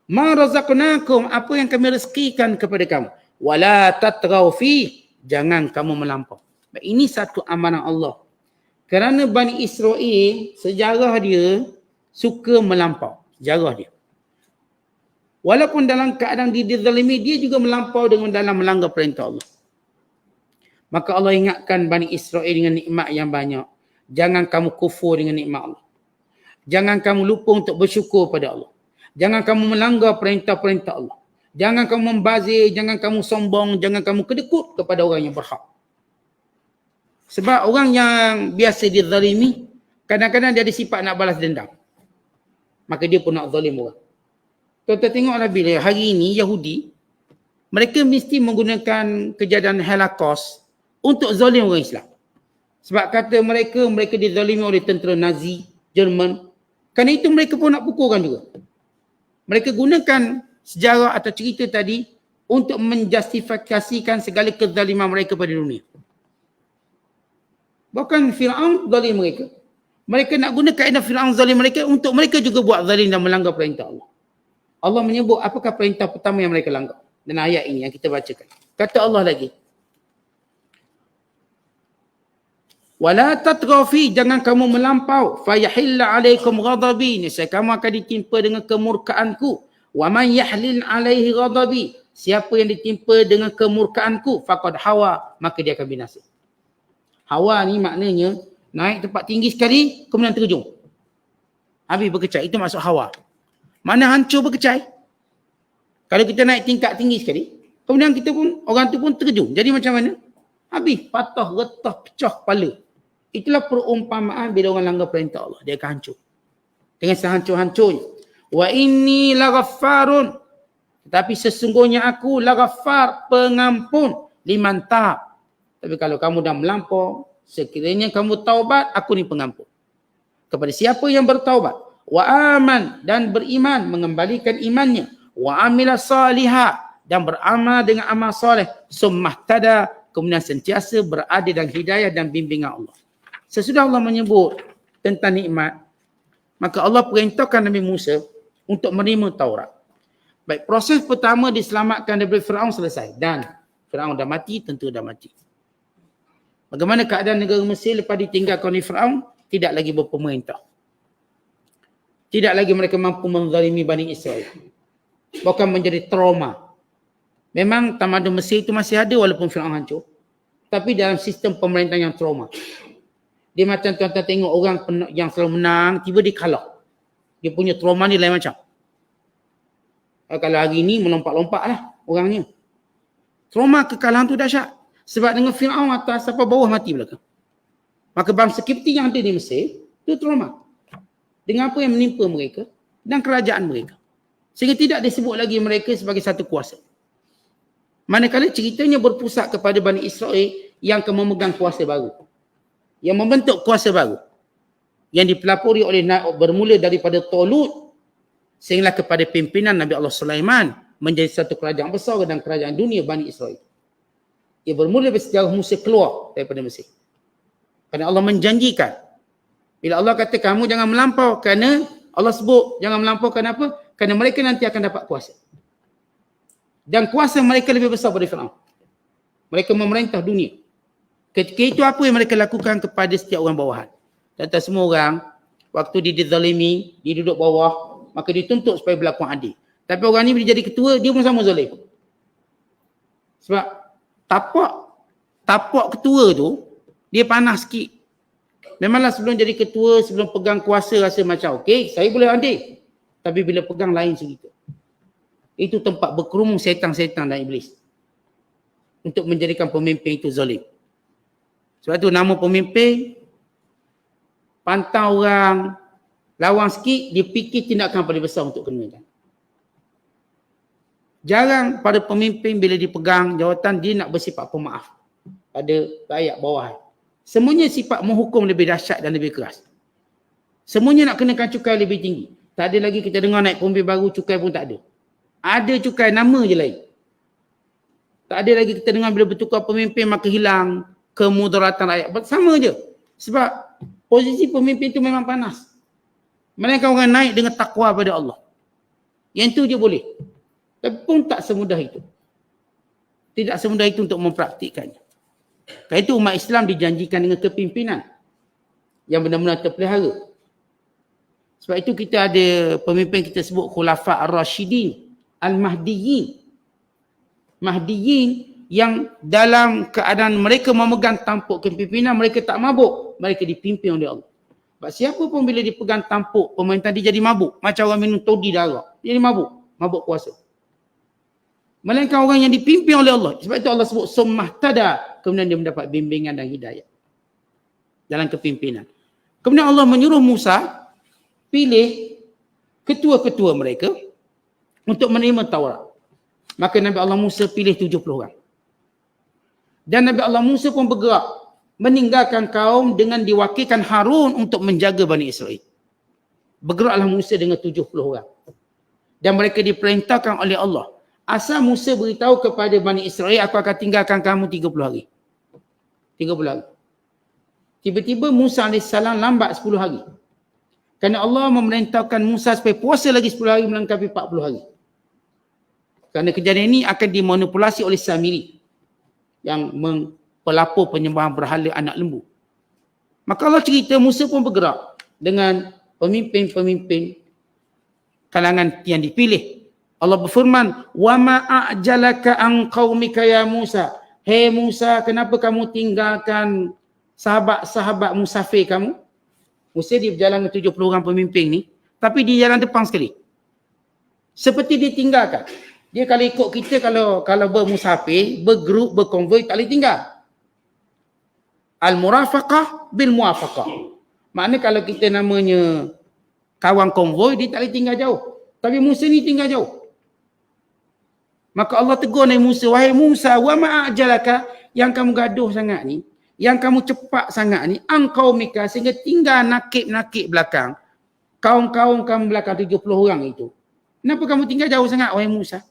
Ma razaqnakum, apa yang kami rezekikan kepada kamu. Wala tatraw fi, jangan kamu melampau. Ini satu amanah Allah. Kerana Bani Israel, sejarah dia suka melampau. Sejarah dia. Walaupun dalam keadaan dizalimi, dia juga melampau dengan dalam melanggar perintah Allah. Maka Allah ingatkan Bani Israel dengan nikmat yang banyak. Jangan kamu kufur dengan nikmat Allah. Jangan kamu lupa untuk bersyukur pada Allah. Jangan kamu melanggar perintah-perintah Allah. Jangan kamu membazir, jangan kamu sombong, jangan kamu kedekut kepada orang yang berhak. Sebab orang yang biasa dizalimi, kadang-kadang dia ada sifat nak balas dendam. Maka dia pun nak zalim orang. Tuan-tuan tengoklah bila hari ini Yahudi, mereka mesti menggunakan kejadian Holocaust untuk zalim orang Islam. Sebab kata mereka dizalimi oleh tentera Nazi, Jerman. Kerana itu mereka pun nak pukulkan juga. Mereka gunakan sejarah atau cerita tadi untuk menjustifikasikan segala kezaliman mereka pada dunia. Bahkan Fir'aun zalim mereka. Mereka nak guna kaedah Fir'aun zalim mereka untuk mereka juga buat zalim dan melanggar perintah Allah. Allah menyebut apakah perintah pertama yang mereka langgar. Dan ayat ini yang kita bacakan. Kata Allah lagi. Wala tatghafi, jangan kamu melampau. Fayahilla alaikum ghadabi, niscaya kamu akan ditimpa dengan kemurkaanku. Wa man yahlil alaihi ghadabi, siapa yang ditimpa dengan kemurkaanku, faqad hawa, maka dia akan binasa. Hawa ni maknanya naik tempat tinggi sekali, kemudian terjun. Habis berkecai, itu maksud hawa. Mana hancur berkecai. Kalau kita naik tingkat tinggi sekali, kemudian kita pun, orang tu pun terjun. Jadi macam mana? Habis, patah, retah, pecah kepala. Itulah perumpamaan bila orang langgar perintah Allah. Dia akan hancur. Dengan sehancur-hancurnya. Wa inni laghaffarun. Tetapi sesungguhnya aku laghaffar, pengampun. Liman tahab. Tapi kalau kamu dah melampau, sekiranya kamu taubat, aku ni pengampun. Kepada siapa yang bertaubat. Wa aman, dan beriman, mengembalikan imannya. Wa amila salihah, dan beramal dengan amal soleh. Summahtada, kemudian sentiasa berada dalam hidayah dan bimbingan Allah. Sesudah Allah menyebut tentang nikmat, maka Allah perintahkan Nabi Musa untuk menerima Taurat. Baik, proses pertama diselamatkan daripada Fir'aun selesai. Dan Fir'aun dah mati, tentu dah mati. Bagaimana keadaan negara Mesir lepas ditinggalkan oleh Fir'aun? Tidak lagi berpemerintah. Tidak lagi mereka mampu menzalimi Bani Israel. Bahkan menjadi trauma. Memang tamadun Mesir itu masih ada walaupun Fir'aun hancur. Tapi dalam sistem pemerintahan yang trauma. Dia macam tuan-tuan tengok orang yang selalu menang, tiba dia kalah. Dia punya trauma ni lain macam. Kalau hari ni melompat-lompat lah orangnya. Trauma kekalahan tu dahsyat. Sebab dengan Fir'aun atas, sampai bawah mati belakang. Maka bangsa Kipti yang ada di Mesir, itu trauma. Dengan apa yang menimpa mereka dan kerajaan mereka. Sehingga tidak disebut lagi mereka sebagai satu kuasa. Manakala ceritanya berpusat kepada Bani Israel yang akan memegang kuasa baru. Yang membentuk kuasa baru. Yang dipelapori oleh bermula daripada Talut sehinggalah kepada pimpinan Nabi Allah Sulaiman menjadi satu kerajaan besar dan kerajaan dunia Bani Israel. Ia bermula dari sejarah Musa keluar daripada Mesir. Kerana Allah menjanjikan. Bila Allah kata kamu jangan melampau, kerana Allah sebut jangan melampau kerana apa? Kerana mereka nanti akan dapat kuasa. Dan kuasa mereka lebih besar daripada Fir'aun. Mereka memerintah dunia. Ketika itu apa yang mereka lakukan kepada setiap orang bawahan? Tentang semua orang, waktu dia dizalimi, dia duduk bawah, maka dituntut supaya berlaku adil. Tapi orang ni bila jadi ketua, dia pun sama zalim. Sebab tapak ketua tu, dia panas sikit. Memanglah sebelum jadi ketua, sebelum pegang kuasa rasa macam, okey, saya boleh adil. Tapi bila pegang lain cerita. Itu tempat berkerumun setan-setan dan iblis. Untuk menjadikan pemimpin itu zalim. Sebab tu nama pemimpin, pantau orang, lawan sikit, dia fikir tindakan paling besar untuk kenakan. Jarang pada pemimpin bila dipegang jawatan, dia nak bersifat pemaaf pada rakyat bawahan. Semuanya sifat menghukum lebih dahsyat dan lebih keras. Semuanya nak kenakan cukai lebih tinggi. Tak ada lagi kita dengar naik pemimpin baru, cukai pun tak ada. Ada cukai, nama je lain. Tak ada lagi kita dengar bila bertukar pemimpin maka hilang kemudaratan rakyat. Sama je. Sebab posisi pemimpin itu memang panas. Melainkan orang naik dengan takwa pada Allah. Yang itu je boleh. Tapi pun tak semudah itu. Tidak semudah itu untuk mempraktikkannya. Kerana itu umat Islam dijanjikan dengan kepimpinan yang benar-benar terpelihara. Sebab itu kita ada pemimpin kita sebut Khulafa Ar-Rashidin, Al-Mahdiyin. Mahdiyin yang dalam keadaan mereka memegang tampuk kepimpinan, mereka tak mabuk. Mereka dipimpin oleh Allah. Sebab siapa pun bila dipegang tampuk pemerintah dia jadi mabuk. Macam orang minum toddy darah. Dia jadi mabuk. Mabuk kuasa. Melainkan orang yang dipimpin oleh Allah. Sebab itu Allah sebut summahtada. Kemudian dia mendapat bimbingan dan hidayah. Dalam kepimpinan. Kemudian Allah menyuruh Musa pilih ketua-ketua mereka untuk menerima Taurat. Maka Nabi Allah Musa pilih 70 orang. Dan Nabi Allah Musa pun bergerak meninggalkan kaum dengan diwakilkan Harun untuk menjaga Bani Israel. Bergeraklah Musa dengan 70 orang. Dan mereka diperintahkan oleh Allah. Asal Musa beritahu kepada Bani Israel, aku akan tinggalkan kamu 30 hari. 30 hari. Tiba-tiba Musa AS lambat 10 hari. Kerana Allah memerintahkan Musa supaya puasa lagi 10 hari melengkapi 40 hari. Kerana kejadian ini akan dimanipulasi oleh Samiri yang pelapor penyembahan berhala anak lembu. Maka Allah cerita Musa pun bergerak dengan pemimpin-pemimpin kalangan yang dipilih. Allah berfirman, "Wa ma a'jalaka an qaumika ya Musa." Hei Musa, kenapa kamu tinggalkan sahabat-sahabat musafir kamu? Musa dia berjalan dengan 70 orang pemimpin ni, tapi dia jalan depan sekali. Seperti dia tinggalkan. Dia kalau ikut kita, kalau bermusafir, bergrup, berkonvoi, tak boleh tinggal. Al-murafaqah bil muafaqah. Maknanya kalau kita namanya kawan konvoi, dia tak boleh tinggal jauh. Tapi Musa ni tinggal jauh. Maka Allah tegur Nabi Musa, wahai Musa, wa ma'ajalaka, yang kamu gaduh sangat ni, yang kamu cepat sangat ni, engkau mika, sehingga tinggal nakib-nakib belakang. Kaum-kaum kamu belakang 70 orang itu. Kenapa kamu tinggal jauh sangat, wahai Musa?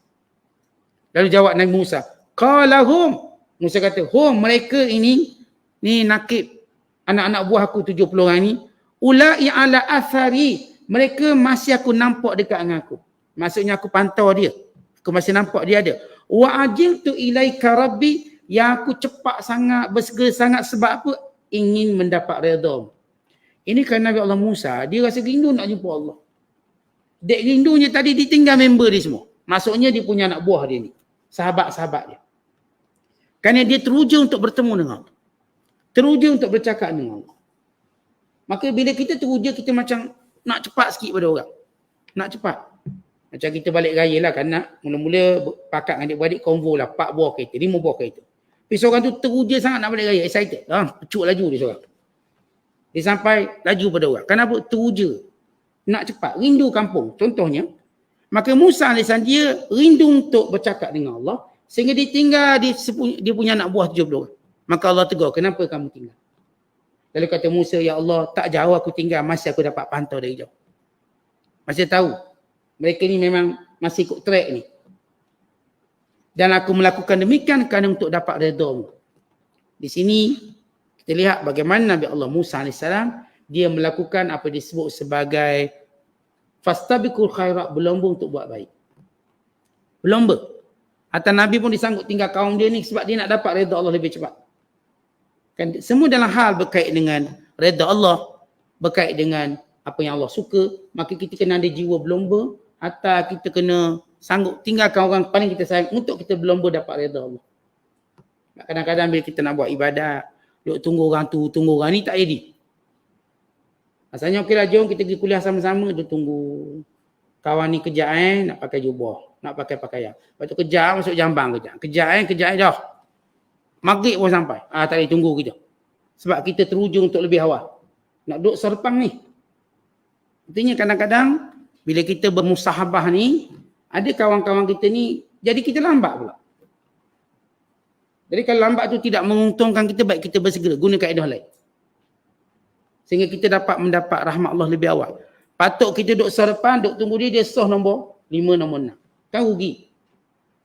Lalu jawab Nabi Musa, qala hum. Musa kata, hum, mereka ini, ni nakib, anak-anak buah aku 70 orang ni, ulai ala athari, mereka masih aku nampak dekat dengan aku. Maksudnya aku pantau dia. Aku masih nampak dia ada. Wa ajiltu ilaika rabbi, yang aku cepat sangat, bersegera sangat sebab apa? Ingin mendapat redha. Ini kerana Nabi Allah Musa, dia rasa rindu nak jumpa Allah. Dek rindunya tadi ditinggal member dia semua. Maksudnya dia punya anak buah dia ni. Sahabat-sahabat dia. Kerana dia teruja untuk bertemu dengan Allah. Teruja untuk bercakap dengan Allah. Maka bila kita teruja, kita macam nak cepat sikit pada orang. Nak cepat. Macam kita balik raya lah kan nak. Mula-mula pakat dengan adik-beradik konvo lah. 4 buah kereta, 5 buah kereta. Tapi seorang tu teruja sangat nak balik raya. Excited. Pecuk laju dia seorang. Dia sampai laju pada orang. Kenapa? Teruja. Nak cepat. Rindu kampung. Contohnya. Maka Musa AS dia rindu untuk bercakap dengan Allah. Sehingga dia tinggal dia punya anak buah 70 orang. Maka Allah tegur, kenapa kamu tinggal? Lalu kata Musa, ya Allah, tak jauh aku tinggal, masih aku dapat pantau dari jauh. Masih tahu. Mereka ni memang masih ikut track ni. Dan aku melakukan demikian kerana untuk dapat redha-Mu. Di sini kita lihat bagaimana Nabi Allah Musa AS dia melakukan apa disebut sebagai fastabiqul khairat, berlomba untuk buat baik. Berlomba. Atas Nabi pun disanggup tinggal kaum dia ni sebab dia nak dapat redha Allah lebih cepat. Kan semua dalam hal berkait dengan redha Allah, berkait dengan apa yang Allah suka, maka kita kena ada jiwa berlomba atau kita kena sanggup tinggalkan orang paling kita sayang untuk kita berlomba dapat redha Allah. Kadang-kadang bila kita nak buat ibadat, duk tunggu orang tu, tunggu orang ni, tak jadi. Asalnya okeylah, jom kita pergi kuliah sama-sama, duk tunggu kawan ni kejap nak pakai jubah, nak pakai pakaian. Lepas tu kejap masuk jambang kejap dah. Maghrib pun sampai. Tak boleh tunggu kita. Sebab kita teruja untuk lebih awal. Nak duduk serpang ni. Artinya kadang-kadang bila kita bermusahabah ni, ada kawan-kawan kita ni, jadi kita lambat pula. Jadi kalau lambat tu tidak menguntungkan kita, baik kita bersegera guna kaedah lain. Sehingga kita dapat mendapat rahmat Allah lebih awal. Patut kita duduk serpang, duduk tunggu dia soh nombor 5, nombor 6. Kan rugi.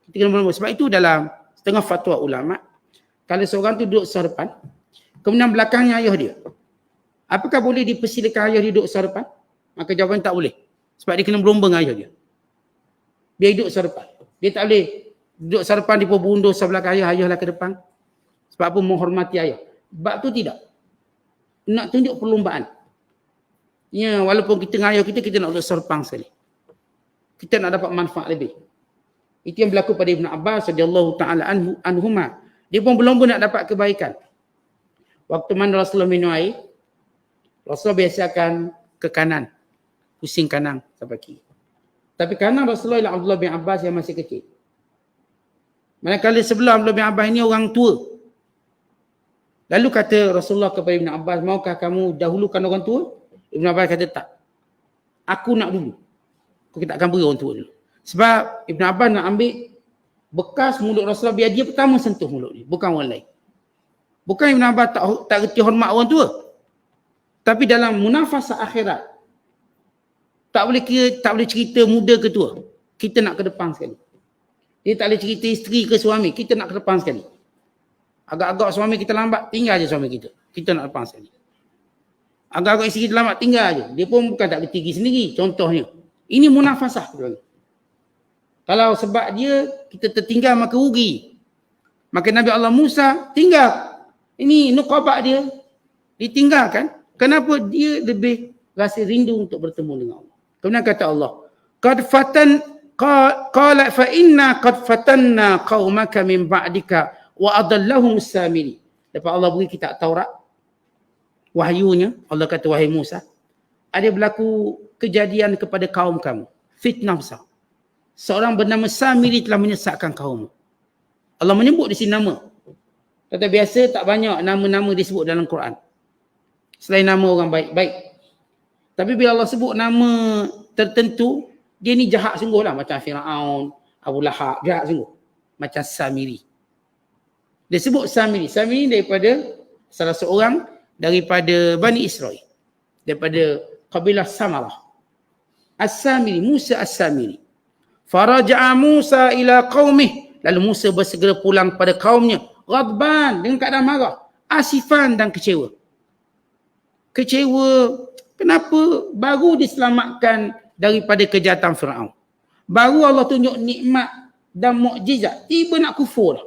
Kita kena nombor. Sebab itu dalam setengah fatwa ulama', kalau seorang tu duduk serpan, kemudian belakangnya ayah dia, apakah boleh dipersilakan ayah dia duduk serpan? Maka jawapan tak boleh. Sebab dia kena berlomba dengan ayah dia. Dia duduk serpan. Dia tak boleh duduk serpan, dia pun berundur sebelah ayah, ayahlah ke depan. Sebab apa? Menghormati ayah. Sebab tu tidak. Nak tunjuk perlombaan. Ya, walaupun kita dengan ayah kita nak duduk serpang sekali. Kita nak dapat manfaat lebih. Itu yang berlaku pada Ibn Abbas radhiyallahu ta'ala anhuma. Dia pun berlomba nak dapat kebaikan. Waktu mana Rasulullah minum air, Rasulullah biasakan ke kanan. Pusing kanan sampai kiri. Tapi kanan Rasulullah ialah Abdullah bin Abbas yang masih kecil. Manakala sebelah Abdullah bin Abbas ini orang tua. Lalu kata Rasulullah kepada Ibn Abbas, maukah kamu dahulukan orang tua? Ibn Abbas kata tak. Aku nak dulu. Aku tak akan beri orang tua dulu. Sebab Ibn Abbas nak ambil bekas mulut Rasulullah biar dia pertama sentuh mulut dia, bukan orang lain. Bukan Ibn Abbas tak reti hormat orang tua. Tapi dalam munafasah akhirat, tak boleh cerita muda ke tua. Kita nak ke depan sekali. Dia tak boleh cerita isteri ke suami. Kita nak ke depan sekali. Agak-agak suami kita lambat, tinggal je suami kita. Kita nak depan sekali. Agak-agak isteri kita lambat, tinggal je. Dia pun bukan tak reti sendiri. Contohnya. Ini munafasah. Kalau sebab dia, kita tertinggal maka rugi. Maka Nabi Allah Musa tinggal. Ini nuqabah dia. Ditinggalkan. Kenapa? Dia lebih rasa rindu untuk bertemu dengan Allah. Kemudian kata Allah, qala fa inna qad fatanna qaumaka min ba'dika wa adallahum as-samiri. Lepas Allah beri kitab Taurat, wahyunya, Allah kata wahai Musa, ada berlaku kejadian kepada kaum kamu, fitnah besar. Seorang bernama Samiri telah menyesatkan kaum. Allah menyebut di sini nama. Kata biasa tak banyak nama-nama disebut dalam Quran. Selain nama orang baik-baik. Tapi bila Allah sebut nama tertentu, dia ni jahat sungguh lah. Macam Fir'aun, Abu Lahab, jahat sungguh. Macam Samiri. Dia sebut Samiri. Samiri daripada salah seorang daripada Bani Israel. Daripada kabilah Samarah. As-Samiri, Musa As-Samiri. Faraja'a Musa ila qaumih. Lalu Musa bersegera pulang pada kaumnya. Ghadban, dengan keadaan marah. Asifan dan kecewa. Kecewa. Kenapa? Baru diselamatkan daripada kejahatan Fir'aun. Baru Allah tunjuk nikmat dan mukjizat. Tiba nak kufur dah.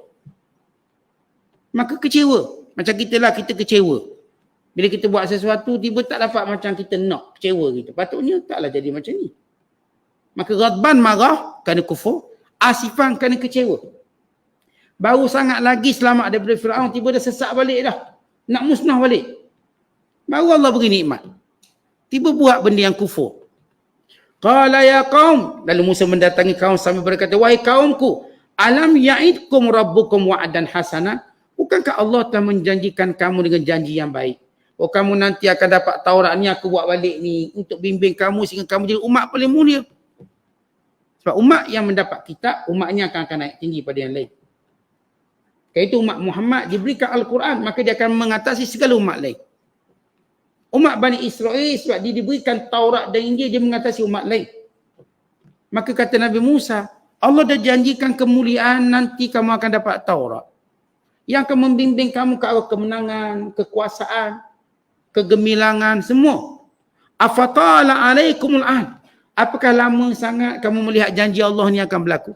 Maka kecewa. Macam kita lah, kita kecewa. Bila kita buat sesuatu, tiba tak dapat macam kita nak. Kecewa kita. Patutnya taklah jadi macam ni. Maka ghadban marah kerana kufur. Asifan kerana kecewa. Baru sangat lagi selamat daripada Fir'aun, tiba dah sesak balik dah. Nak musnah balik. Baru Allah beri nikmat. Tiba buat benda yang kufur. Qala ya qaum. Lalu Musa mendatangi kaum sambil berkata, wahai kaumku, alam ya'idkum rabbukum wa'adan hasana. Bukankah Allah telah menjanjikan kamu dengan janji yang baik? Oh, kamu nanti akan dapat Taurat ni, aku buat balik ni untuk bimbing kamu sehingga kamu jadi umat paling mulia. Sebab umat yang mendapat kitab, umatnya akan naik tinggi pada yang lain. Kerana itu umat Muhammad diberikan Al-Quran, maka dia akan mengatasi segala umat lain. Umat Bani Israel sebab dia diberikan Taurat dan Injil, dia mengatasi umat lain. Maka kata Nabi Musa, Allah dah janjikan kemuliaan, nanti kamu akan dapat Taurat. Yang akan membimbing kamu ke arah kemenangan, kekuasaan, kegemilangan, semua. Afatala alaikumul ahd. Apakah lama sangat kamu melihat janji Allah ni akan berlaku?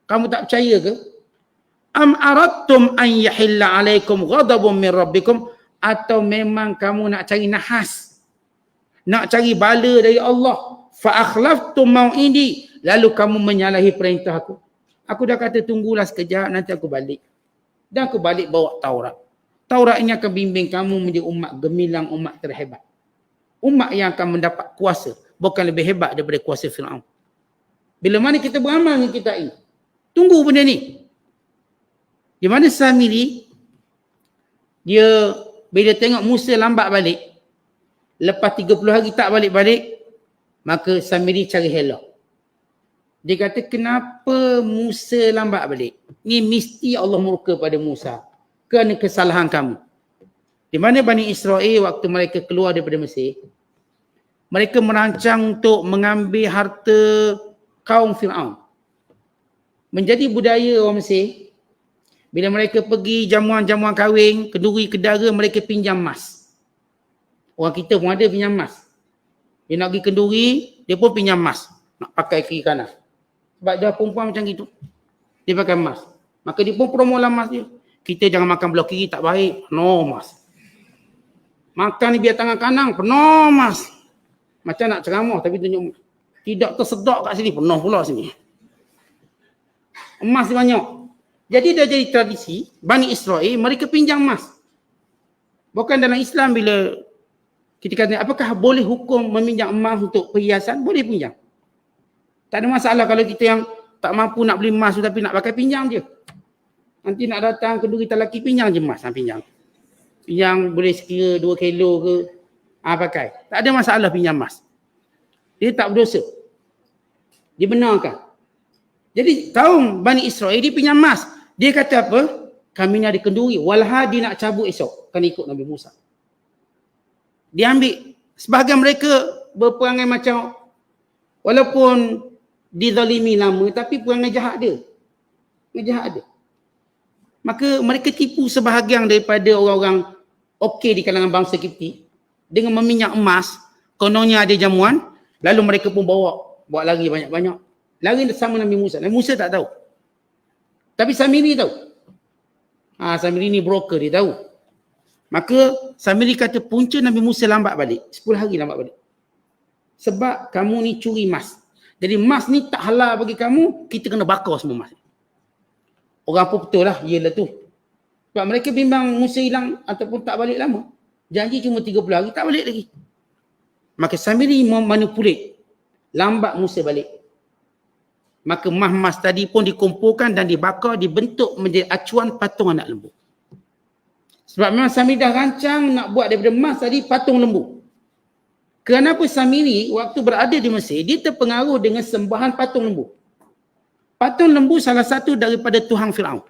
Kamu tak percaya ke? Am aradtum an yahilla alaikum ghadabun min rabbikum. Atau memang kamu nak cari nahas, nak cari bala dari Allah. Fa akhlaftum mau'idi. Lalu kamu menyalahi perintah aku. Aku dah kata tunggulah sekejap, nanti aku balik. Dan aku balik bawa Taurat. Taurat ini akan bimbing kamu menjadi umat gemilang, umat terhebat. Umat yang akan mendapat kuasa. Bukan lebih hebat daripada kuasa Fir'aun. Bila mana kita beramal dengan kitab ini? Tunggu benda ni. Di mana Samiri, dia bila tengok Musa lambat balik, lepas 30 hari tak balik-balik, maka Samiri cari hela. Dia kata, kenapa Musa lambat balik? Ni mesti Allah murka pada Musa kerana kesalahan kamu. Di mana Bani Israel waktu mereka keluar daripada Mesir, mereka merancang untuk mengambil harta kaum Fir'aun. Menjadi budaya orang Mesir, bila mereka pergi jamuan-jamuan kahwin, kenduri, kedara, mereka pinjam emas. Orang kita pun ada pinjam emas. Dia nak pergi kenduri, dia pun pinjam emas. Nak pakai kiri kanan. Sebab dia perempuan macam gitu. Dia pakai emas. Maka dia pun promolah emas dia. Kita jangan makan belah kiri, tak baik. Penuh emas. Makan ni biar tangan kanan, penuh emas. Macam nak ceramah tapi tunjuk emas. Tidak tersedak kat sini, penuh pula sini. Emas dia banyak. Jadi dah jadi tradisi, Bani Israel, mereka pinjam emas. Bukan dalam Islam bila kita kata, apakah boleh hukum meminjam emas untuk perhiasan? Boleh pinjam. Tak ada masalah kalau kita yang tak mampu nak beli emas tapi nak pakai, pinjam je. Nanti nak datang kenduri lelaki, pinjam je emas. Pinjam. Pinjam boleh sekira 2 kilo ke, pakai. Tak ada masalah pinjam emas. Dia tak berdosa. Dibenarkan. Jadi kaum Bani Israel dia pinjam emas. Dia kata apa? kami ni ada kenduri. Walhadi nak cabut esok. Kan ikut Nabi Musa. Dia ambil. Sebahagian mereka berperangai macam, walaupun dizalimi lama, tapi perangai jahat dia. Ngejahat dia. Maka mereka tipu sebahagian daripada orang-orang okey di kalangan bangsa Kipti dengan meminyak emas, kononnya ada jamuan, lalu mereka pun bawa lari banyak-banyak. Lari sama Nabi Musa. Nabi Musa tak tahu. Tapi Samiri tahu. Samiri ni broker, dia tahu. Maka Samiri kata punca Nabi Musa lambat balik. 10 hari lambat balik. Sebab kamu ni curi emas. Jadi emas ni tak halal bagi kamu, kita kena bakar semua emas. Orang pun betul lah, iyalah tu. Sebab mereka bimbang Musa hilang ataupun tak balik lama. Janji cuma 30 hari, tak balik lagi. Maka Samiri memanipulate. Lambat Musa balik. Maka emas-emas tadi pun dikumpulkan dan dibakar, dibentuk menjadi acuan patung anak lembu. Sebab memang Samiri dah rancang nak buat daripada emas tadi patung lembu. Kenapa Samiri waktu berada di Mesir, dia terpengaruh dengan sembahan patung lembu. Patung lembu salah satu daripada Tuhan Firaun.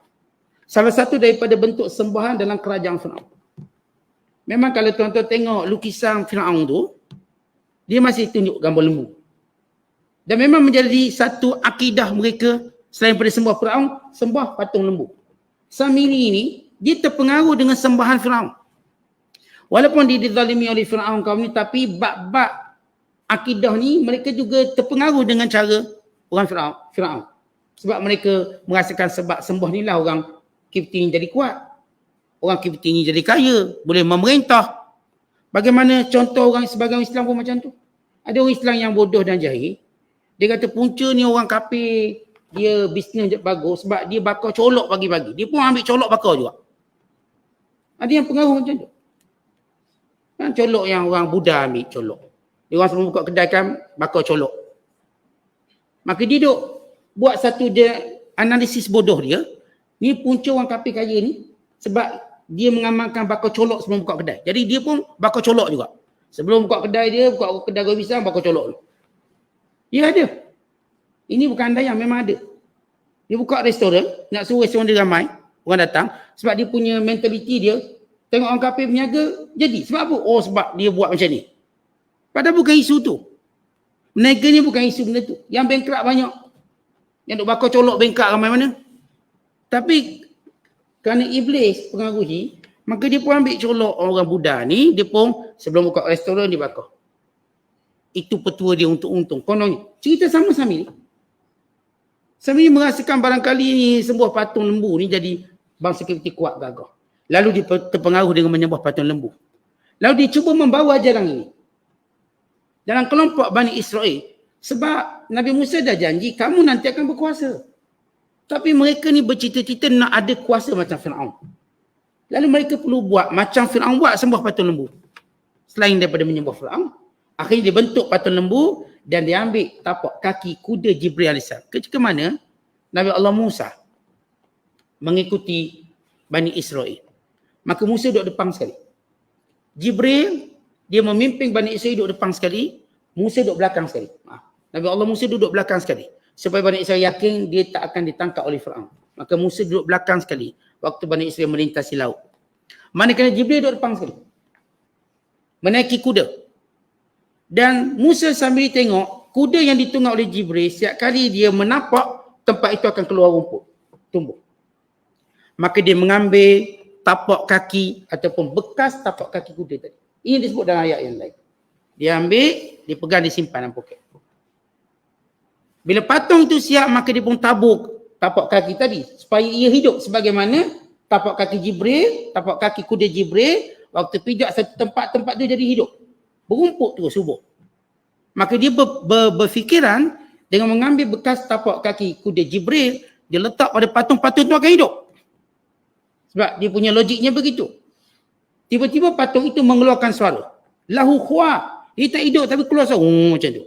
Salah satu daripada bentuk sembahan dalam kerajaan Firaun. Memang kalau tuan-tuan tengok lukisan Firaun tu, dia masih tunjuk gambar lembu. Dan memang menjadi satu akidah mereka, selain daripada sembah Firaun, sembah patung lembu. Samiri ni, dia terpengaruh dengan sembahan Firaun. Walaupun dia dizalimi oleh Firaun kaum ni, tapi bab-bab akidah ni, mereka juga terpengaruh dengan cara orang Firaun. Sebab mereka merasakan sebab sembah ni lah orang Kipti ni jadi kuat. Orang Kipti ni jadi kaya, boleh memerintah. Bagaimana contoh sebagai orang Islam pun macam tu. Ada orang Islam yang bodoh dan jahil. Dia kata punca ni orang kafir, dia bisnes bagus sebab dia bakar colok pagi-pagi. Dia pun ambil colok bakar juga. Ada yang pengaruh macam tu. Kan colok yang orang Buddha ambil colok. Dia orang semua buka kedai kan bakar colok. Maka dia duk buat satu analisis bodoh dia. Ni punca orang kafir kaya ni sebab dia mengamalkan bakar colok sebelum buka kedai. Jadi dia pun bakar colok juga. Sebelum buka kedai dia, buka kedai goreng pisang, bakar colok dulu. Ya ada. Ini bukan andaian, memang ada. Dia buka restoran, nak suruh restoran dia ramai, orang datang. Sebab dia punya mentaliti dia, tengok orang kafir berniaga, jadi. Sebab apa? Oh sebab dia buat macam ni. Padahal bukan isu tu. Berniaga ni bukan isu benda tu. Yang bankrupt banyak. Yang duk bakar colok bankrupt ramai mana. Tapi kerana iblis pengaruhi, maka dia pun ambil colok orang Buddha ni, dia pun sebelum buka restoran dia bakar. Itu petua dia untuk untung. Kononnya. Cerita sama Samiri. Samiri merasakan barangkali ni sebuah patung lembu ni jadi bangsa Kipti kuat gagah. Lalu dia terpengaruh dengan menyembah patung lembu. Lalu dia cuba membawa ajaran ini dalam kelompok Bani Israel. Sebab Nabi Musa dah janji, kamu nanti akan berkuasa. Tapi mereka ni bercita-cita nak ada kuasa macam Firaun. Lalu mereka perlu buat macam Firaun buat, sembah patung lembu. Selain daripada menyembah Firaun, akhirnya dia bentuk patung lembu dan dia ambil tapak kaki kuda Jibril AS. Ketika mana Nabi Allah Musa mengikuti Bani Israel. Maka Musa duduk depan sekali. Jibril, dia memimpin Bani Israel duduk depan sekali. Musa duduk belakang sekali. Nabi Allah Musa duduk belakang sekali. Supaya Bani Israel yakin dia tak akan ditangkap oleh Firaun. Maka Musa duduk belakang sekali. Waktu Bani Israel melintasi laut. Manakala Jibril duduk depan sekali. Menaiki kuda. Dan Musa sambil tengok, kuda yang ditunggang oleh Jibril, setiap kali dia menapak, tempat itu akan keluar rumput. Tumbuh. Maka dia mengambil tapak kaki ataupun bekas tapak kaki kuda tadi. Ini disebut dalam ayat yang lain. Dia ambil, dia pegang, dia simpan dalam poket. Bila patung itu siap, maka dia pun tabur tapak kaki tadi. Supaya ia hidup sebagaimana tapak kaki Jibril, tapak kaki kuda Jibril, waktu pijak satu tempat itu jadi hidup. Berumput terus subur. Maka dia berfikiran dengan mengambil bekas tapak kaki kuda Jibril, dia letak pada patung-patung itu akan hidup. Sebab dia punya logiknya begitu. Tiba-tiba patung itu mengeluarkan suara. Lahu khwa. Dia tak hidup tapi keluar suara. Macam tu.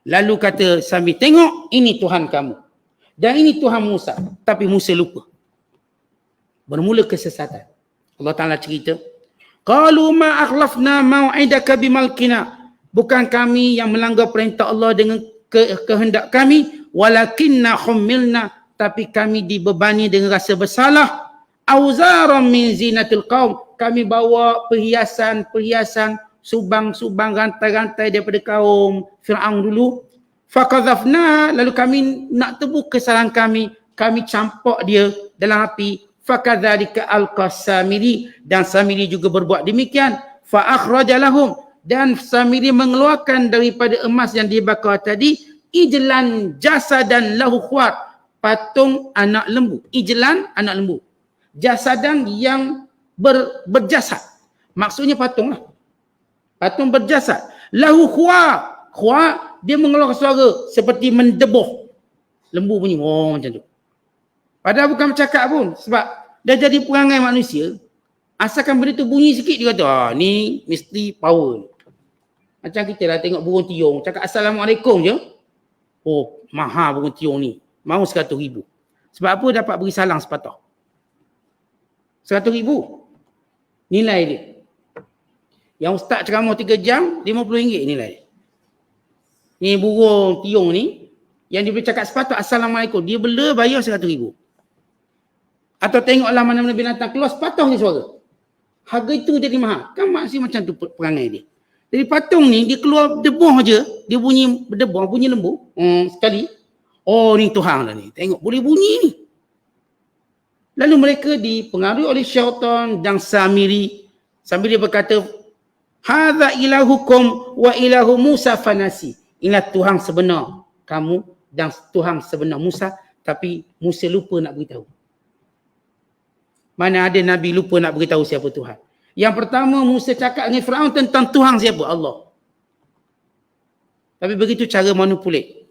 Lalu kata Samiri, tengok ini Tuhan kamu. Dan ini Tuhan Musa. Tapi Musa lupa. Bermula kesesatan. Allah Ta'ala cerita. Qalu ma akhlafna mau'idaka bimalkina. Bukan kami yang melanggar perintah Allah dengan kehendak kami. Walakinna humilna. Tapi kami dibebani dengan rasa bersalah. auzaram min zinatil qaum, kami bawa perhiasan subang-subang, rantai-rantai daripada kaum Firaun dulu. Fakadzafna, lalu kami nak tebuk kesalahan kami campak dia dalam api. Fakadzalika alqasamiri, dan Samiri juga berbuat demikian. Fa akhrajalahum, dan Samiri mengeluarkan daripada emas yang dibakar tadi ijlan jasadan lahu khuat, patung anak lembu. Ijlan anak lembu, jasadan yang berjasad, maksudnya patung lah, patung berjasad. Lahu khuat, dia mengeluarkan suara seperti mendebuh lembu bunyi, macam tu. Padahal bukan bercakap pun, sebab dah jadi perangai manusia. Asalkan benda tu bunyi sikit, dia kata, ni mesti power. Macam kita lah tengok burung tiung, cakap Assalamualaikum je. Oh, mahal burung tiung ni. Mau 100,000. Sebab apa? Dapat beri salang sepatah. 100,000 nilai dia. Yang ustaz ceramah 3 jam, RM50 nilai dia. Ni burung tiung ni, yang dia boleh cakap sepatah Assalamualaikum, dia bela bayar 100,000. Atau tengoklah mana-mana binatang keluar sepatah ni suara. Harga itu jadi mahal. Kan maksud macam tu perangai dia. Jadi patung ni dia keluar debuh je, dia bunyi berdebuh, bunyi lembu sekali. Oh, ni Tuhan lah ni. Tengok boleh bunyi ni. Lalu mereka dipengaruhi oleh syaitan dan Samiri. Sambil dia berkata, hadza ilahukum wa ilahu Musa fanasi. Inilah Tuhan sebenar kamu dan Tuhan sebenar Musa, tapi Musa lupa nak beritahu. Mana ada Nabi lupa nak beritahu siapa Tuhan. Yang pertama Musa cakap dengan Firaun tentang Tuhan siapa? Allah. Tapi begitu cara manipulate.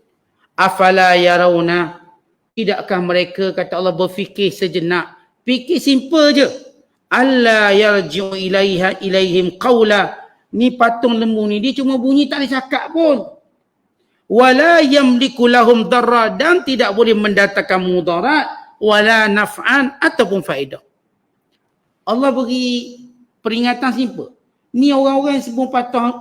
Afala yarawna, tidakkah mereka, kata Allah, berfikir sejenak. Fikir simple je. Alla yarji'u ilaihim qawla. Ni patung lembu ni, dia cuma bunyi, tak boleh cakap pun. Wala yamliku lahum darra, dan tidak boleh mendatangkan mudarat. Wala naf'an, ataupun faedah. Allah beri peringatan simple. Ni orang-orang yang sembah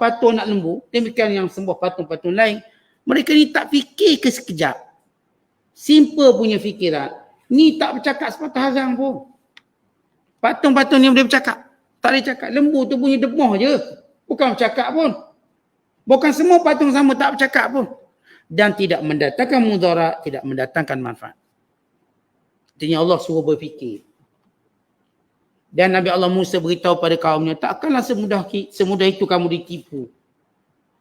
patung anak lembu, demikian yang sembah patung-patung lain, mereka ni tak fikir ke sekejap. Simple punya fikiran. Ni tak bercakap sepatah harang pun. Patung-patung ni boleh bercakap. Tak boleh cakap. Lembu tu bunyi debuh je. Bukan bercakap pun. Bukan semua patung sama tak bercakap pun. Dan tidak mendatangkan mudarat, tidak mendatangkan manfaat. Artinya Allah suruh berfikir. Dan Nabi Allah Musa beritahu pada kaumnya, takkanlah semudah itu kamu ditipu.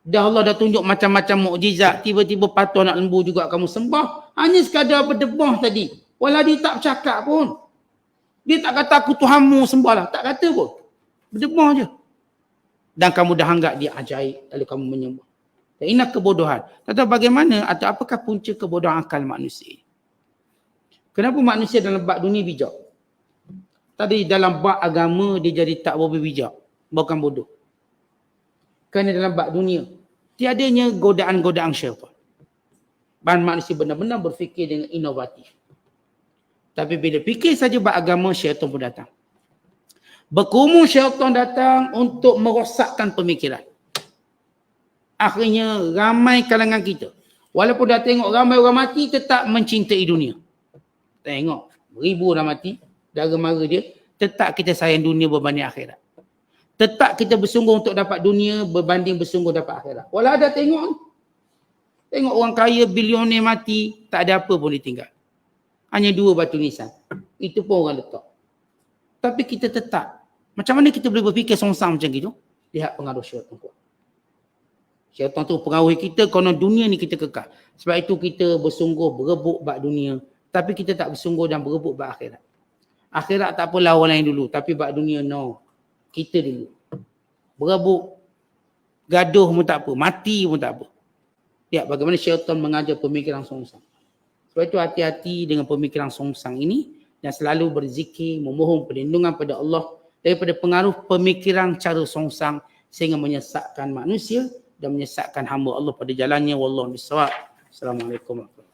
Dah Allah dah tunjuk macam-macam mukjizat, tiba-tiba patung anak lembu juga kamu sembah. Hanya sekadar berdebah tadi. Walau dia tak bercakap pun. Dia tak kata aku Tuhanmu sembahlah. Tak kata pun. Berdebah je. Dan kamu dah anggap dia ajaib, lalu kamu menyembah. Dan ini kebodohan. Tak tahu bagaimana atau apakah punca kebodohan akal manusia. Kenapa manusia dalam bab dunia bijak? Tadi dalam bab agama dia jadi tak berbijak. Bukan bodoh. Kerana dalam bab dunia tiadanya godaan-godaan syaitan. Dan manusia benar-benar berfikir dengan inovatif. Tapi bila fikir saja bab agama, syaitan pun datang. Berkerumun syaitan datang untuk merosakkan pemikiran. Akhirnya ramai kalangan kita, walaupun dah tengok ramai orang mati, tetap mencintai dunia. Tengok beribu orang mati, dara mara dia, tetap kita sayang dunia berbanding akhirat. Tetap kita bersungguh untuk dapat dunia berbanding bersungguh dapat akhirat. Walau ada tengok orang kaya bilioner mati, tak ada apa pun ditinggal. Hanya 2 batu nisan. Itu pun orang letak. Tapi kita tetap. Macam mana kita boleh berfikir songsang macam itu? Lihat pengaruh syaitan kuat. Syaitan tu pengaruhi kita kerana dunia ni kita kekal. Sebab itu kita bersungguh berebut bab dunia. Tapi kita tak bersungguh dan berebut bab akhirat. Akhirat tak apalah orang lain dulu. Tapi bab dunia no. Kita dulu. Berebut. Gaduh pun tak apa. Mati pun tak apa. Lihat bagaimana syaitan mengajar pemikiran songsang. Sebab itu hati-hati dengan pemikiran songsang ini. Dan selalu berzikir, memohon perlindungan pada Allah. Daripada pengaruh pemikiran cara songsang. Sehingga menyesatkan manusia. Dan menyesatkan hamba Allah pada jalannya. Wallahu bisawab. Assalamualaikum warahmatullahi wabarakatuh.